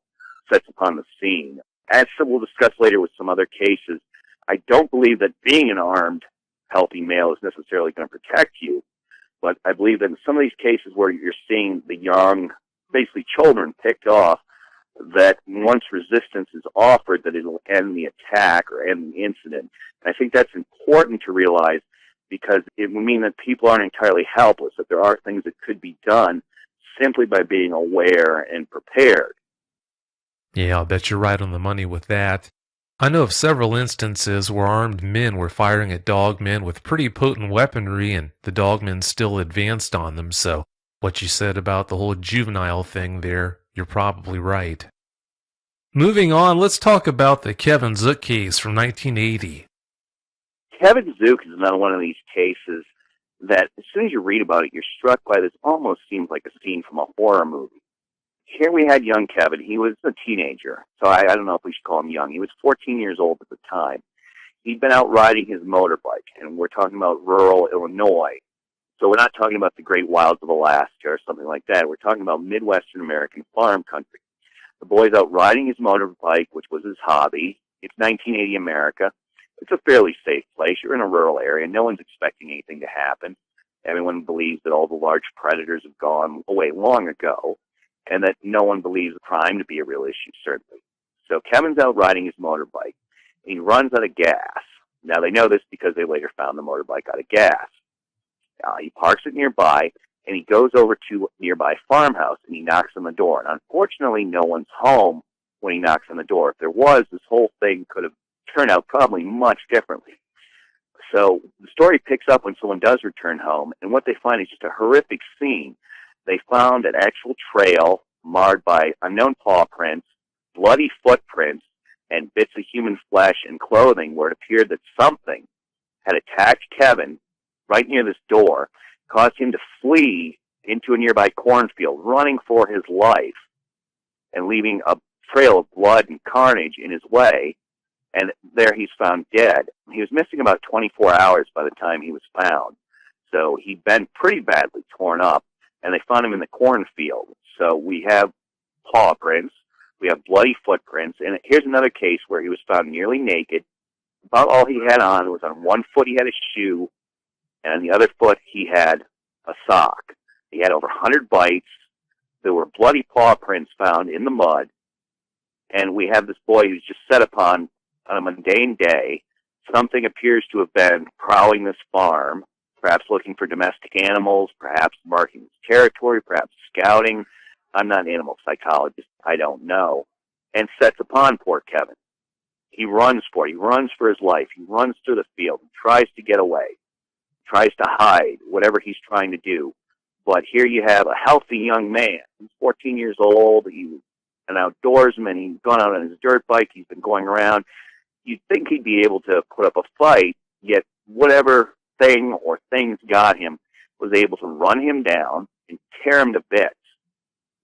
sets upon the scene. As we'll discuss later with some other cases, I don't believe that being an armed, healthy male is necessarily going to protect you, but I believe that in some of these cases where you're seeing the young, basically children, picked off, that once resistance is offered, that it'll end the attack or end the incident. And I think that's important to realize, because it will mean that people aren't entirely helpless, that there are things that could be done simply by being aware and prepared. Yeah, I'll bet you're right on the money with that. I know of several instances where armed men were firing at dogmen with pretty potent weaponry, and the dogmen still advanced on them, so what you said about the whole juvenile thing there, you're probably right. Moving on, let's talk about the Kevin Zook case from 1980. Kevin Zook is another one of these cases that as soon as you read about it, you're struck by this almost seems like a scene from a horror movie. Here we had young Kevin. He was a teenager, so I don't know if we should call him young. He was 14 years old at the time. He'd been out riding his motorbike, and we're talking about rural Illinois. So we're not talking about the great wilds of Alaska or something like that. We're talking about Midwestern American farm country. The boy's out riding his motorbike, which was his hobby. It's 1980 America. It's a fairly safe place. You're in a rural area. No one's expecting anything to happen. Everyone believes that all the large predators have gone away long ago, and that no one believes crime to be a real issue, certainly. So Kevin's out riding his motorbike. He runs out of gas. Now, they know this because they later found the motorbike out of gas. He parks it nearby, and he goes over to a nearby farmhouse, and he knocks on the door. And unfortunately, no one's home when he knocks on the door. If there was, this whole thing could have turned out probably much differently. So the story picks up when someone does return home, and what they find is just a horrific scene. They found an actual trail marred by unknown paw prints, bloody footprints, and bits of human flesh and clothing, where it appeared that something had attacked Kevin right near this door, caused him to flee into a nearby cornfield, running for his life, and leaving a trail of blood and carnage in his way. And there he's found dead. He was missing about 24 hours by the time he was found. So he'd been pretty badly torn up, and they found him in the cornfield. So we have paw prints, we have bloody footprints, and here's another case where he was found nearly naked. About all he had on was on one foot he had a shoe, and on the other foot he had a sock. He had over 100 bites. There were bloody paw prints found in the mud, and we have this boy who's just set upon on a mundane day. Something appears to have been prowling this farm, perhaps looking for domestic animals, perhaps marking his territory, perhaps scouting. I'm not an animal psychologist. I don't know. And sets upon poor Kevin. He runs for it. He runs for his life. He runs through the field. He tries to get away. Tries to hide whatever he's trying to do. But here you have a healthy young man. He's 14 years old. He's an outdoorsman. He's gone out on his dirt bike. He's been going around. You'd think he'd be able to put up a fight, yet whatever thing or things got him was able to run him down and tear him to bits,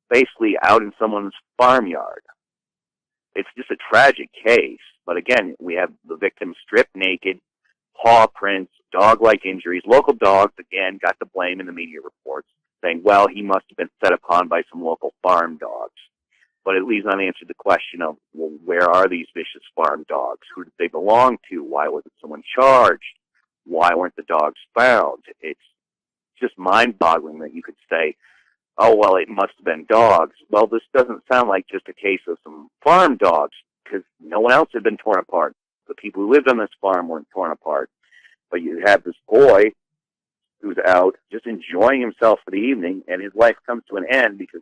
basically out in someone's farmyard. It's just a tragic case, but again, we have the victim stripped naked, paw prints, dog-like injuries. Local dogs, again, got the blame in the media reports, saying, well, he must have been set upon by some local farm dogs. But it leaves unanswered the question of, well, where are these vicious farm dogs? Who did they belong to? Why wasn't someone charged? Why weren't the dogs found? It's just mind-boggling that you could say, oh, well, it must have been dogs. Well, this doesn't sound like just a case of some farm dogs, because no one else had been torn apart. The people who lived on this farm weren't torn apart. But you have this boy who's out just enjoying himself for the evening, and his life comes to an end because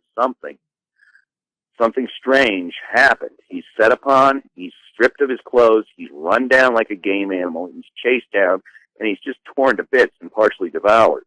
something strange happened. He's set upon, he's stripped of his clothes, he's run down like a game animal, he's chased down, and he's just torn to bits and partially devoured.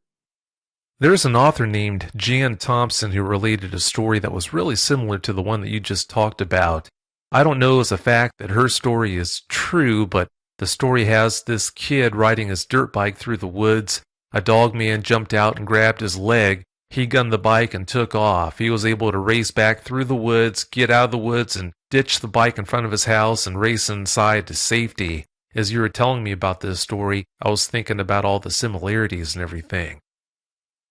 There's an author named Jan Thompson who related a story that was really similar to the one that you just talked about. I don't know as a fact that her story is true, but the story has this kid riding his dirt bike through the woods. A dog man jumped out and grabbed his leg. He gunned the bike and took off. He was able to race back through the woods, get out of the woods, and ditch the bike in front of his house and race inside to safety. As you were telling me about this story, I was thinking about all the similarities and everything.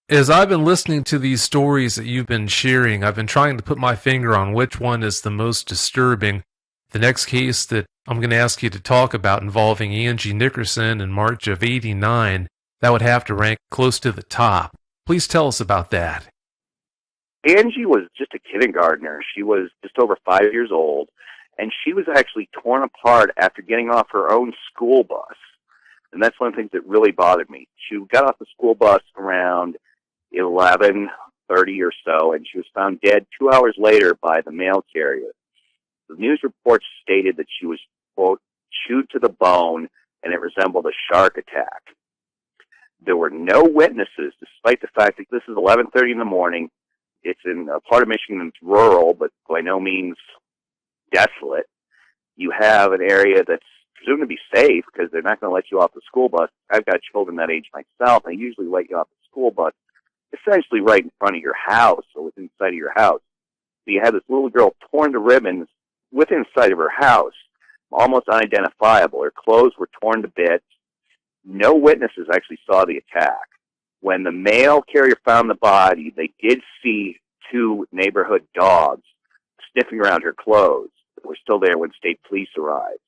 As I've been listening to these stories that you've been sharing, I've been trying to put my finger on which one is the most disturbing. The next case that I'm going to ask you to talk about involving Angie Nickerson in March of '89, that would have to rank close to the top. Please tell us about that. Angie was just a kindergartner. She was just over 5 years old, and she was actually torn apart after getting off her own school bus. And that's one of the things that really bothered me. She got off the school bus around 11:30 or so, and she was found dead 2 hours later by the mail carrier. The news reports stated that she was, quote, chewed to the bone, and it resembled a shark attack. There were no witnesses, despite the fact that this is 11:30 in the morning. It's in a part of Michigan that's rural, but by no means desolate. You have an area that's presumed to be safe because they're not going to let you off the school bus. I've got children that age myself. They usually let you off the school bus essentially right in front of your house or within sight of your house. So you had this little girl torn to ribbons within sight of her house, almost unidentifiable. Her clothes were torn to bits. No witnesses actually saw the attack. When the mail carrier found the body, they did see two neighborhood dogs sniffing around her clothes that were still there when state police arrived.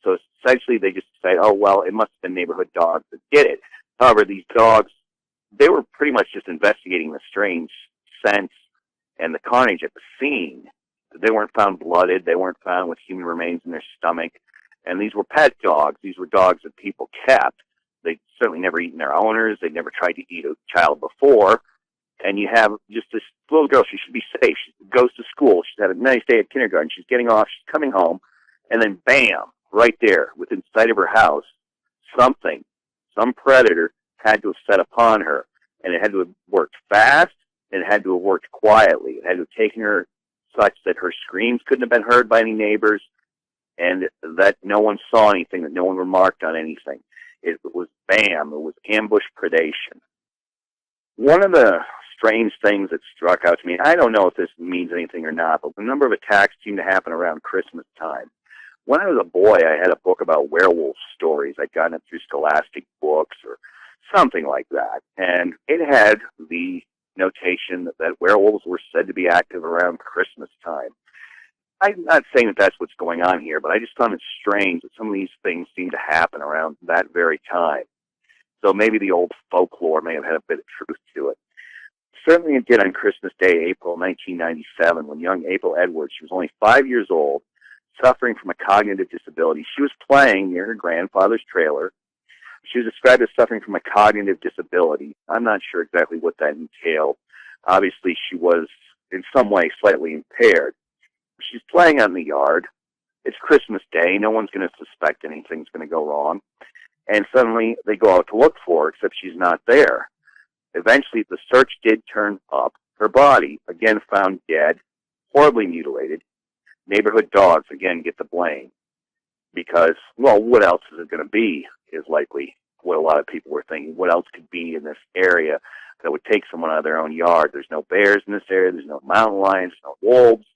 So essentially they just decided, oh, well, it must have been neighborhood dogs that did it. However, these dogs, they were pretty much just investigating the strange scents and the carnage at the scene. They weren't found blooded. They weren't found with human remains in their stomach. And these were pet dogs. These were dogs that people kept. They'd certainly never eaten their owners. They'd never tried to eat a child before. And you have just this little girl. She should be safe. She goes to school. She's had a nice day at kindergarten. She's getting off. She's coming home. And then, bam, right there, within sight of her house, something, some predator had to have set upon her. And it had to have worked fast, and it had to have worked quietly. It had to have taken her such that her screams couldn't have been heard by any neighbors, and that no one saw anything, that no one remarked on anything. It was bam, it was ambush predation. One of the strange things that struck out to me, I don't know if this means anything or not, but the number of attacks seemed to happen around Christmas time. When I was a boy, I had a book about werewolf stories. I'd gotten it through Scholastic Books or something like that, and it had the notation that werewolves were said to be active around Christmas time. I'm not saying that that's what's going on here, but I just found it strange that some of these things seem to happen around that very time. So maybe the old folklore may have had a bit of truth to it. Certainly it did on Christmas Day, April 1997, when young April Edwards, she was only 5 years old, suffering from a cognitive disability. She was playing near her grandfather's trailer. She was described as suffering from a cognitive disability. I'm not sure exactly what that entailed. Obviously, she was in some way slightly impaired. She's playing out in the yard. It's Christmas Day. No one's going to suspect anything's going to go wrong. And suddenly they go out to look for her, except she's not there. Eventually, the search did turn up. Her body, again found dead, horribly mutilated. Neighborhood dogs, again, get the blame. Because, well, what else is it going to be, is likely what a lot of people were thinking. What else could be in this area that would take someone out of their own yard? There's no bears in this area. There's no mountain lions, no wolves.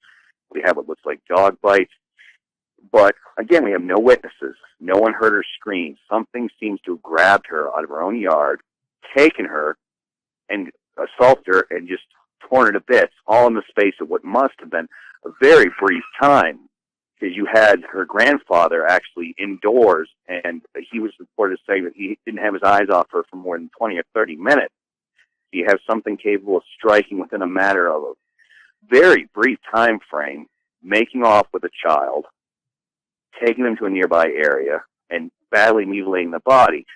We have what looks like dog bites. But, again, we have no witnesses. No one heard her scream. Something seems to have grabbed her out of her own yard, taken her, and assaulted her and just torn her to bits, all in the space of what must have been a very brief time. Because you had her grandfather actually indoors, and he was reported as saying that he didn't have his eyes off her for more than 20 or 30 minutes. You have something capable of striking within a matter of a very brief time frame, making off with a child, taking them to a nearby area, and badly mutilating the body.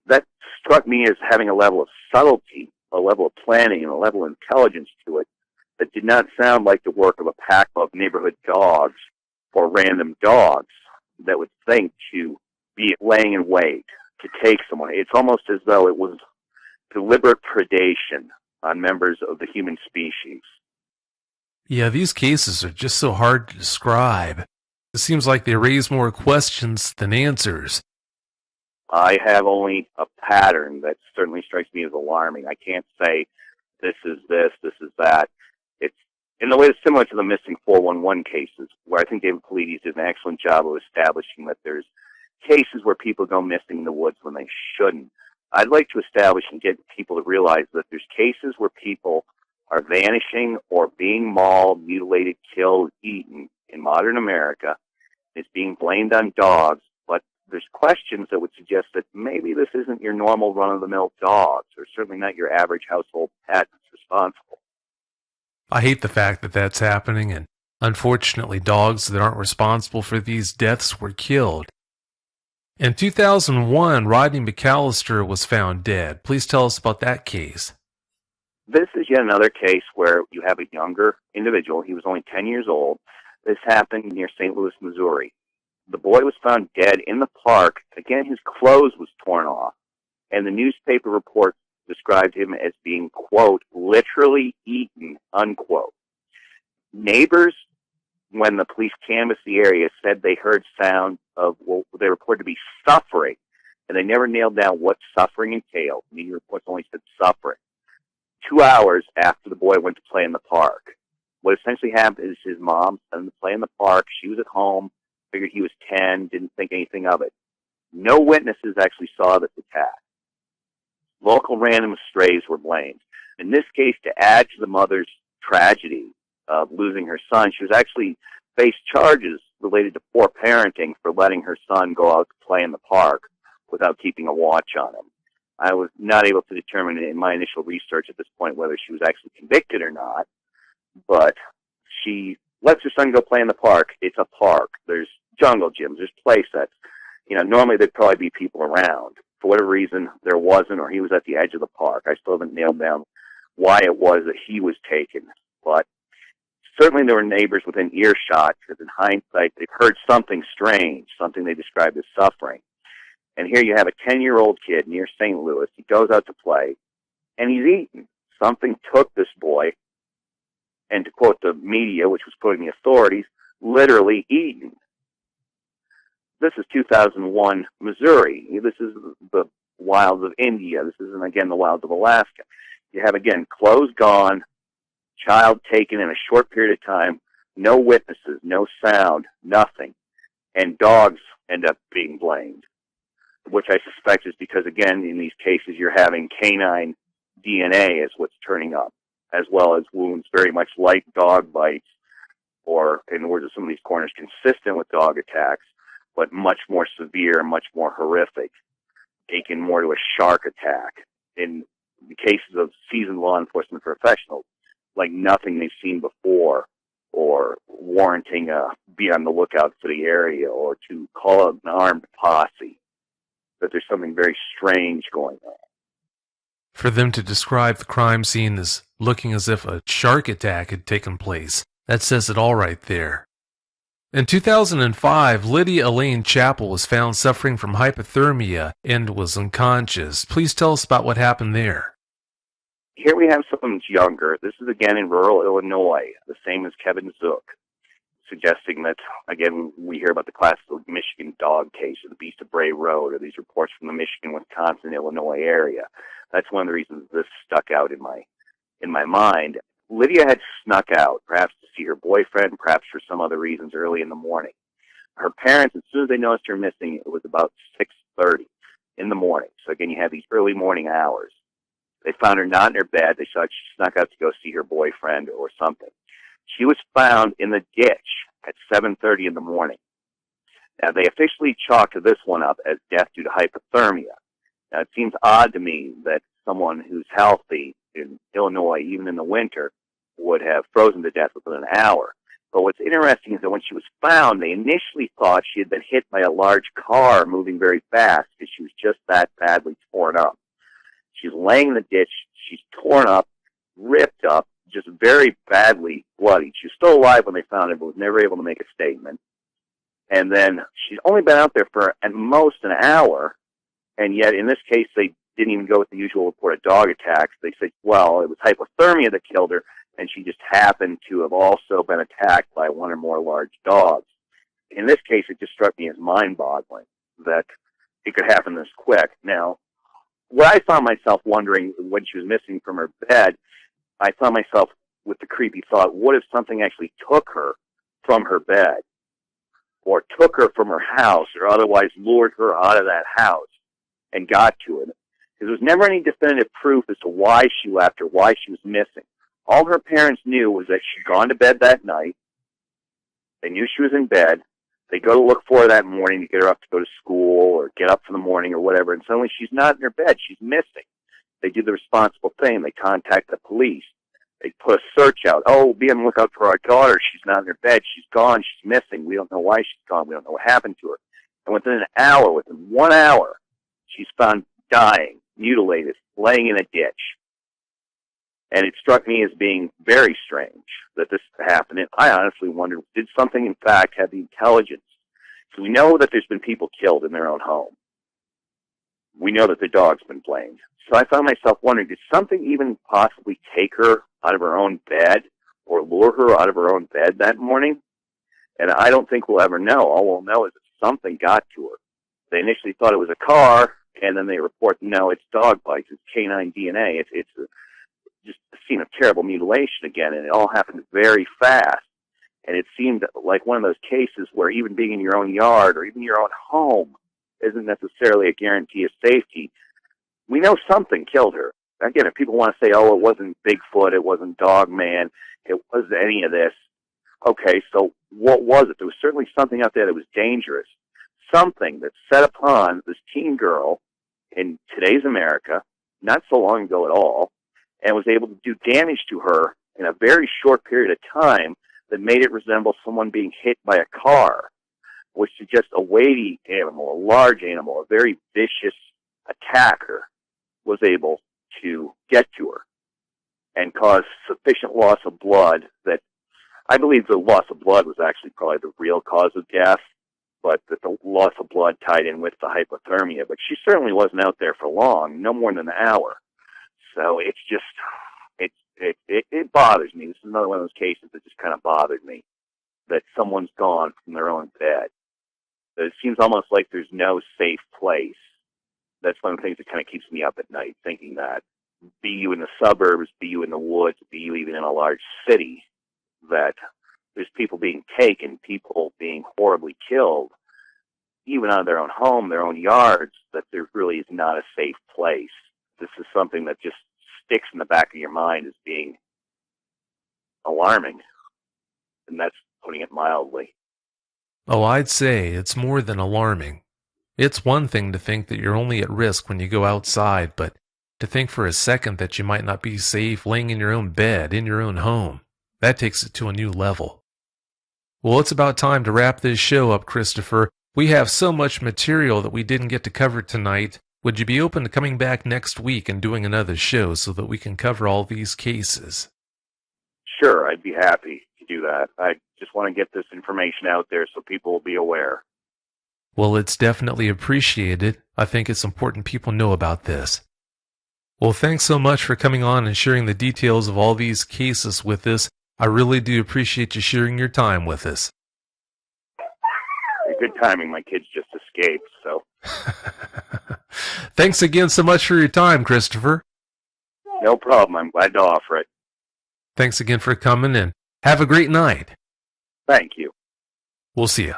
That struck me as having a level of subtlety, a level of planning, and a level of intelligence to it that did not sound like the work of a pack of neighborhood dogs or random dogs that would think to be laying in wait to take someone. It's almost as though it was deliberate predation on members of the human species. Yeah, these cases are just so hard to describe. It seems like they raise more questions than answers. I have only a pattern that certainly strikes me as alarming. I can't say this is that. It's in a way it's similar to the missing 411 cases, where I think David Paulides did an excellent job of establishing that there's cases where people go missing in the woods when they shouldn't. I'd like to establish and get people to realize that there's cases where people are vanishing or being mauled, mutilated, killed, eaten in modern America. It's being blamed on dogs, but there's questions that would suggest that maybe this isn't your normal run-of-the-mill dogs, or certainly not your average household pet that's responsible. I hate the fact that that's happening, and unfortunately dogs that aren't responsible for these deaths were killed. In 2001, Rodney McAllister was found dead. Please tell us about that case. This is yet another case where you have a younger individual. He was only 10 years old. This happened near St. Louis, Missouri. The boy was found dead in the park. Again, his clothes was torn off, and the newspaper report described him as being, quote, literally eaten, unquote. Neighbors, when the police canvassed the area, said they heard sound of what they reported to be suffering, and they never nailed down what suffering entailed. Media reports only said suffering. 2 hours after the boy went to play in the park. What essentially happened is his mom sent him to play in the park. She was at home, figured he was 10, didn't think anything of it. No witnesses actually saw this attack. Local random strays were blamed. In this case, to add to the mother's tragedy of losing her son, she was actually faced charges related to poor parenting for letting her son go out to play in the park without keeping a watch on him. I was not able to determine in my initial research at this point whether she was actually convicted or not, but she lets her son go play in the park. It's a park. There's jungle gyms. There's play sets. Normally there'd probably be people around. For whatever reason, there wasn't, or he was at the edge of the park. I still haven't nailed down why it was that he was taken, but certainly there were neighbors within earshot, because in hindsight, they've heard something strange, something they described as suffering. And here you have a 10-year-old kid near St. Louis. He goes out to play, and he's eaten. Something took this boy, and to quote the media, which was quoting the authorities, literally eaten. This is 2001 Missouri. This is the wilds of India. This isn't, again, the wilds of Alaska. You have, again, clothes gone, child taken in a short period of time, no witnesses, no sound, nothing, and dogs end up being blamed, which I suspect is because, again, in these cases, you're having canine DNA is what's turning up, as well as wounds very much like dog bites, or, in the words of some of these coroners, consistent with dog attacks, but much more severe, much more horrific, akin more to a shark attack. In the cases of seasoned law enforcement professionals, like nothing they've seen before, or warranting be on the lookout for the area, or to call out an armed posse, that there's something very strange going on. For them to describe the crime scene as looking as if a shark attack had taken place, that says it all right there. In 2005, Lydia Elaine Chappell was found suffering from hypothermia and was unconscious. Please tell us about what happened there. Here we have someone younger. This is again in rural Illinois, the same as Kevin Zook, suggesting that, again, we hear about the classical Michigan dog case, or the Beast of Bray Road, or these reports from the Michigan, Wisconsin, Illinois area. That's one of the reasons this stuck out in my mind. Lydia had snuck out, perhaps to see her boyfriend, perhaps for some other reasons, early in the morning. Her parents, as soon as they noticed her missing, it was about 6:30 in the morning. So again, you have these early morning hours. They found her not in her bed. They thought she snuck out to go see her boyfriend or something. She was found in the ditch at 7:30 in the morning. Now, they officially chalked this one up as death due to hypothermia. Now, it seems odd to me that someone who's healthy in Illinois, even in the winter, would have frozen to death within an hour. But what's interesting is that when she was found, they initially thought she had been hit by a large car moving very fast, because she was just that badly torn up. She's laying in the ditch. She's torn up, ripped up, just very badly bloodied. She was still alive when they found her, but was never able to make a statement. And then she's only been out there for at most an hour, and yet in this case they didn't even go with the usual report of dog attacks. They said, well, it was hypothermia that killed her, and she just happened to have also been attacked by one or more large dogs. In this case, it just struck me as mind-boggling that it could happen this quick. Now, what I found myself wondering when she was missing from her bed, I found myself with the creepy thought, what if something actually took her from her bed, or took her from her house, or otherwise lured her out of that house and got to it? Because there was never any definitive proof as to why she left or why she was missing. All her parents knew was that she'd gone to bed that night. They knew she was in bed. They go to look for her that morning to get her up to go to school or get up for the morning or whatever, and suddenly she's not in her bed. She's missing. They do the responsible thing. They contact the police. They put a search out. Oh, be on the lookout for our daughter. She's not in her bed. She's gone. She's missing. We don't know why she's gone. We don't know what happened to her. And within 1 hour, she's found dying, mutilated, laying in a ditch. And it struck me as being very strange that this happened. And I honestly wondered, did something in fact have the intelligence? So we know that there's been people killed in their own home. We know that the dog's been blamed. So I found myself wondering, did something even possibly take her out of her own bed or lure her out of her own bed that morning? And I don't think we'll ever know. All we'll know is that something got to her. They initially thought it was a car, and then they report, no, it's dog bites, it's canine DNA. It's just a scene of terrible mutilation again, and it all happened very fast. And it seemed like one of those cases where even being in your own yard or even your own home isn't necessarily a guarantee of safety. We know something killed her. Again, if people want to say, oh, it wasn't Bigfoot, it wasn't Dogman, it wasn't any of this, okay, so what was it? There was certainly something out there that was dangerous, something that set upon this teen girl in today's America, not so long ago at all, and was able to do damage to her in a very short period of time that made it resemble someone being hit by a car, which suggests a weighty animal, a large animal, a very vicious attacker was able to get to her and cause sufficient loss of blood that I believe the loss of blood was actually probably the real cause of death, but that the loss of blood tied in with the hypothermia. But she certainly wasn't out there for long, no more than an hour. So it's just, it bothers me. This is another one of those cases that just kind of bothered me, that someone's gone from their own bed. It seems almost like there's no safe place. That's one of the things that kind of keeps me up at night, thinking that be you in the suburbs, be you in the woods, be you even in a large city, that there's people being taken, people being horribly killed, even out of their own home, their own yards, that there really is not a safe place. This is something that just sticks in the back of your mind as being alarming, and that's putting it mildly. Oh, I'd say it's more than alarming. It's one thing to think that you're only at risk when you go outside, but to think for a second that you might not be safe laying in your own bed, in your own home, that takes it to a new level. Well, it's about time to wrap this show up, Christopher. We have so much material that we didn't get to cover tonight. Would you be open to coming back next week and doing another show so that we can cover all these cases? Sure, I'd be happy to do that. I just want to get this information out there so people will be aware. Well, it's definitely appreciated. I think it's important people know about this. Well, thanks so much for coming on and sharing the details of all these cases with us. I really do appreciate you sharing your time with us. Good timing. My kids just escaped, so. Thanks again so much for your time, Christopher. No problem. I'm glad to offer it. Thanks again for coming, and have a great night. Thank you. We'll see you.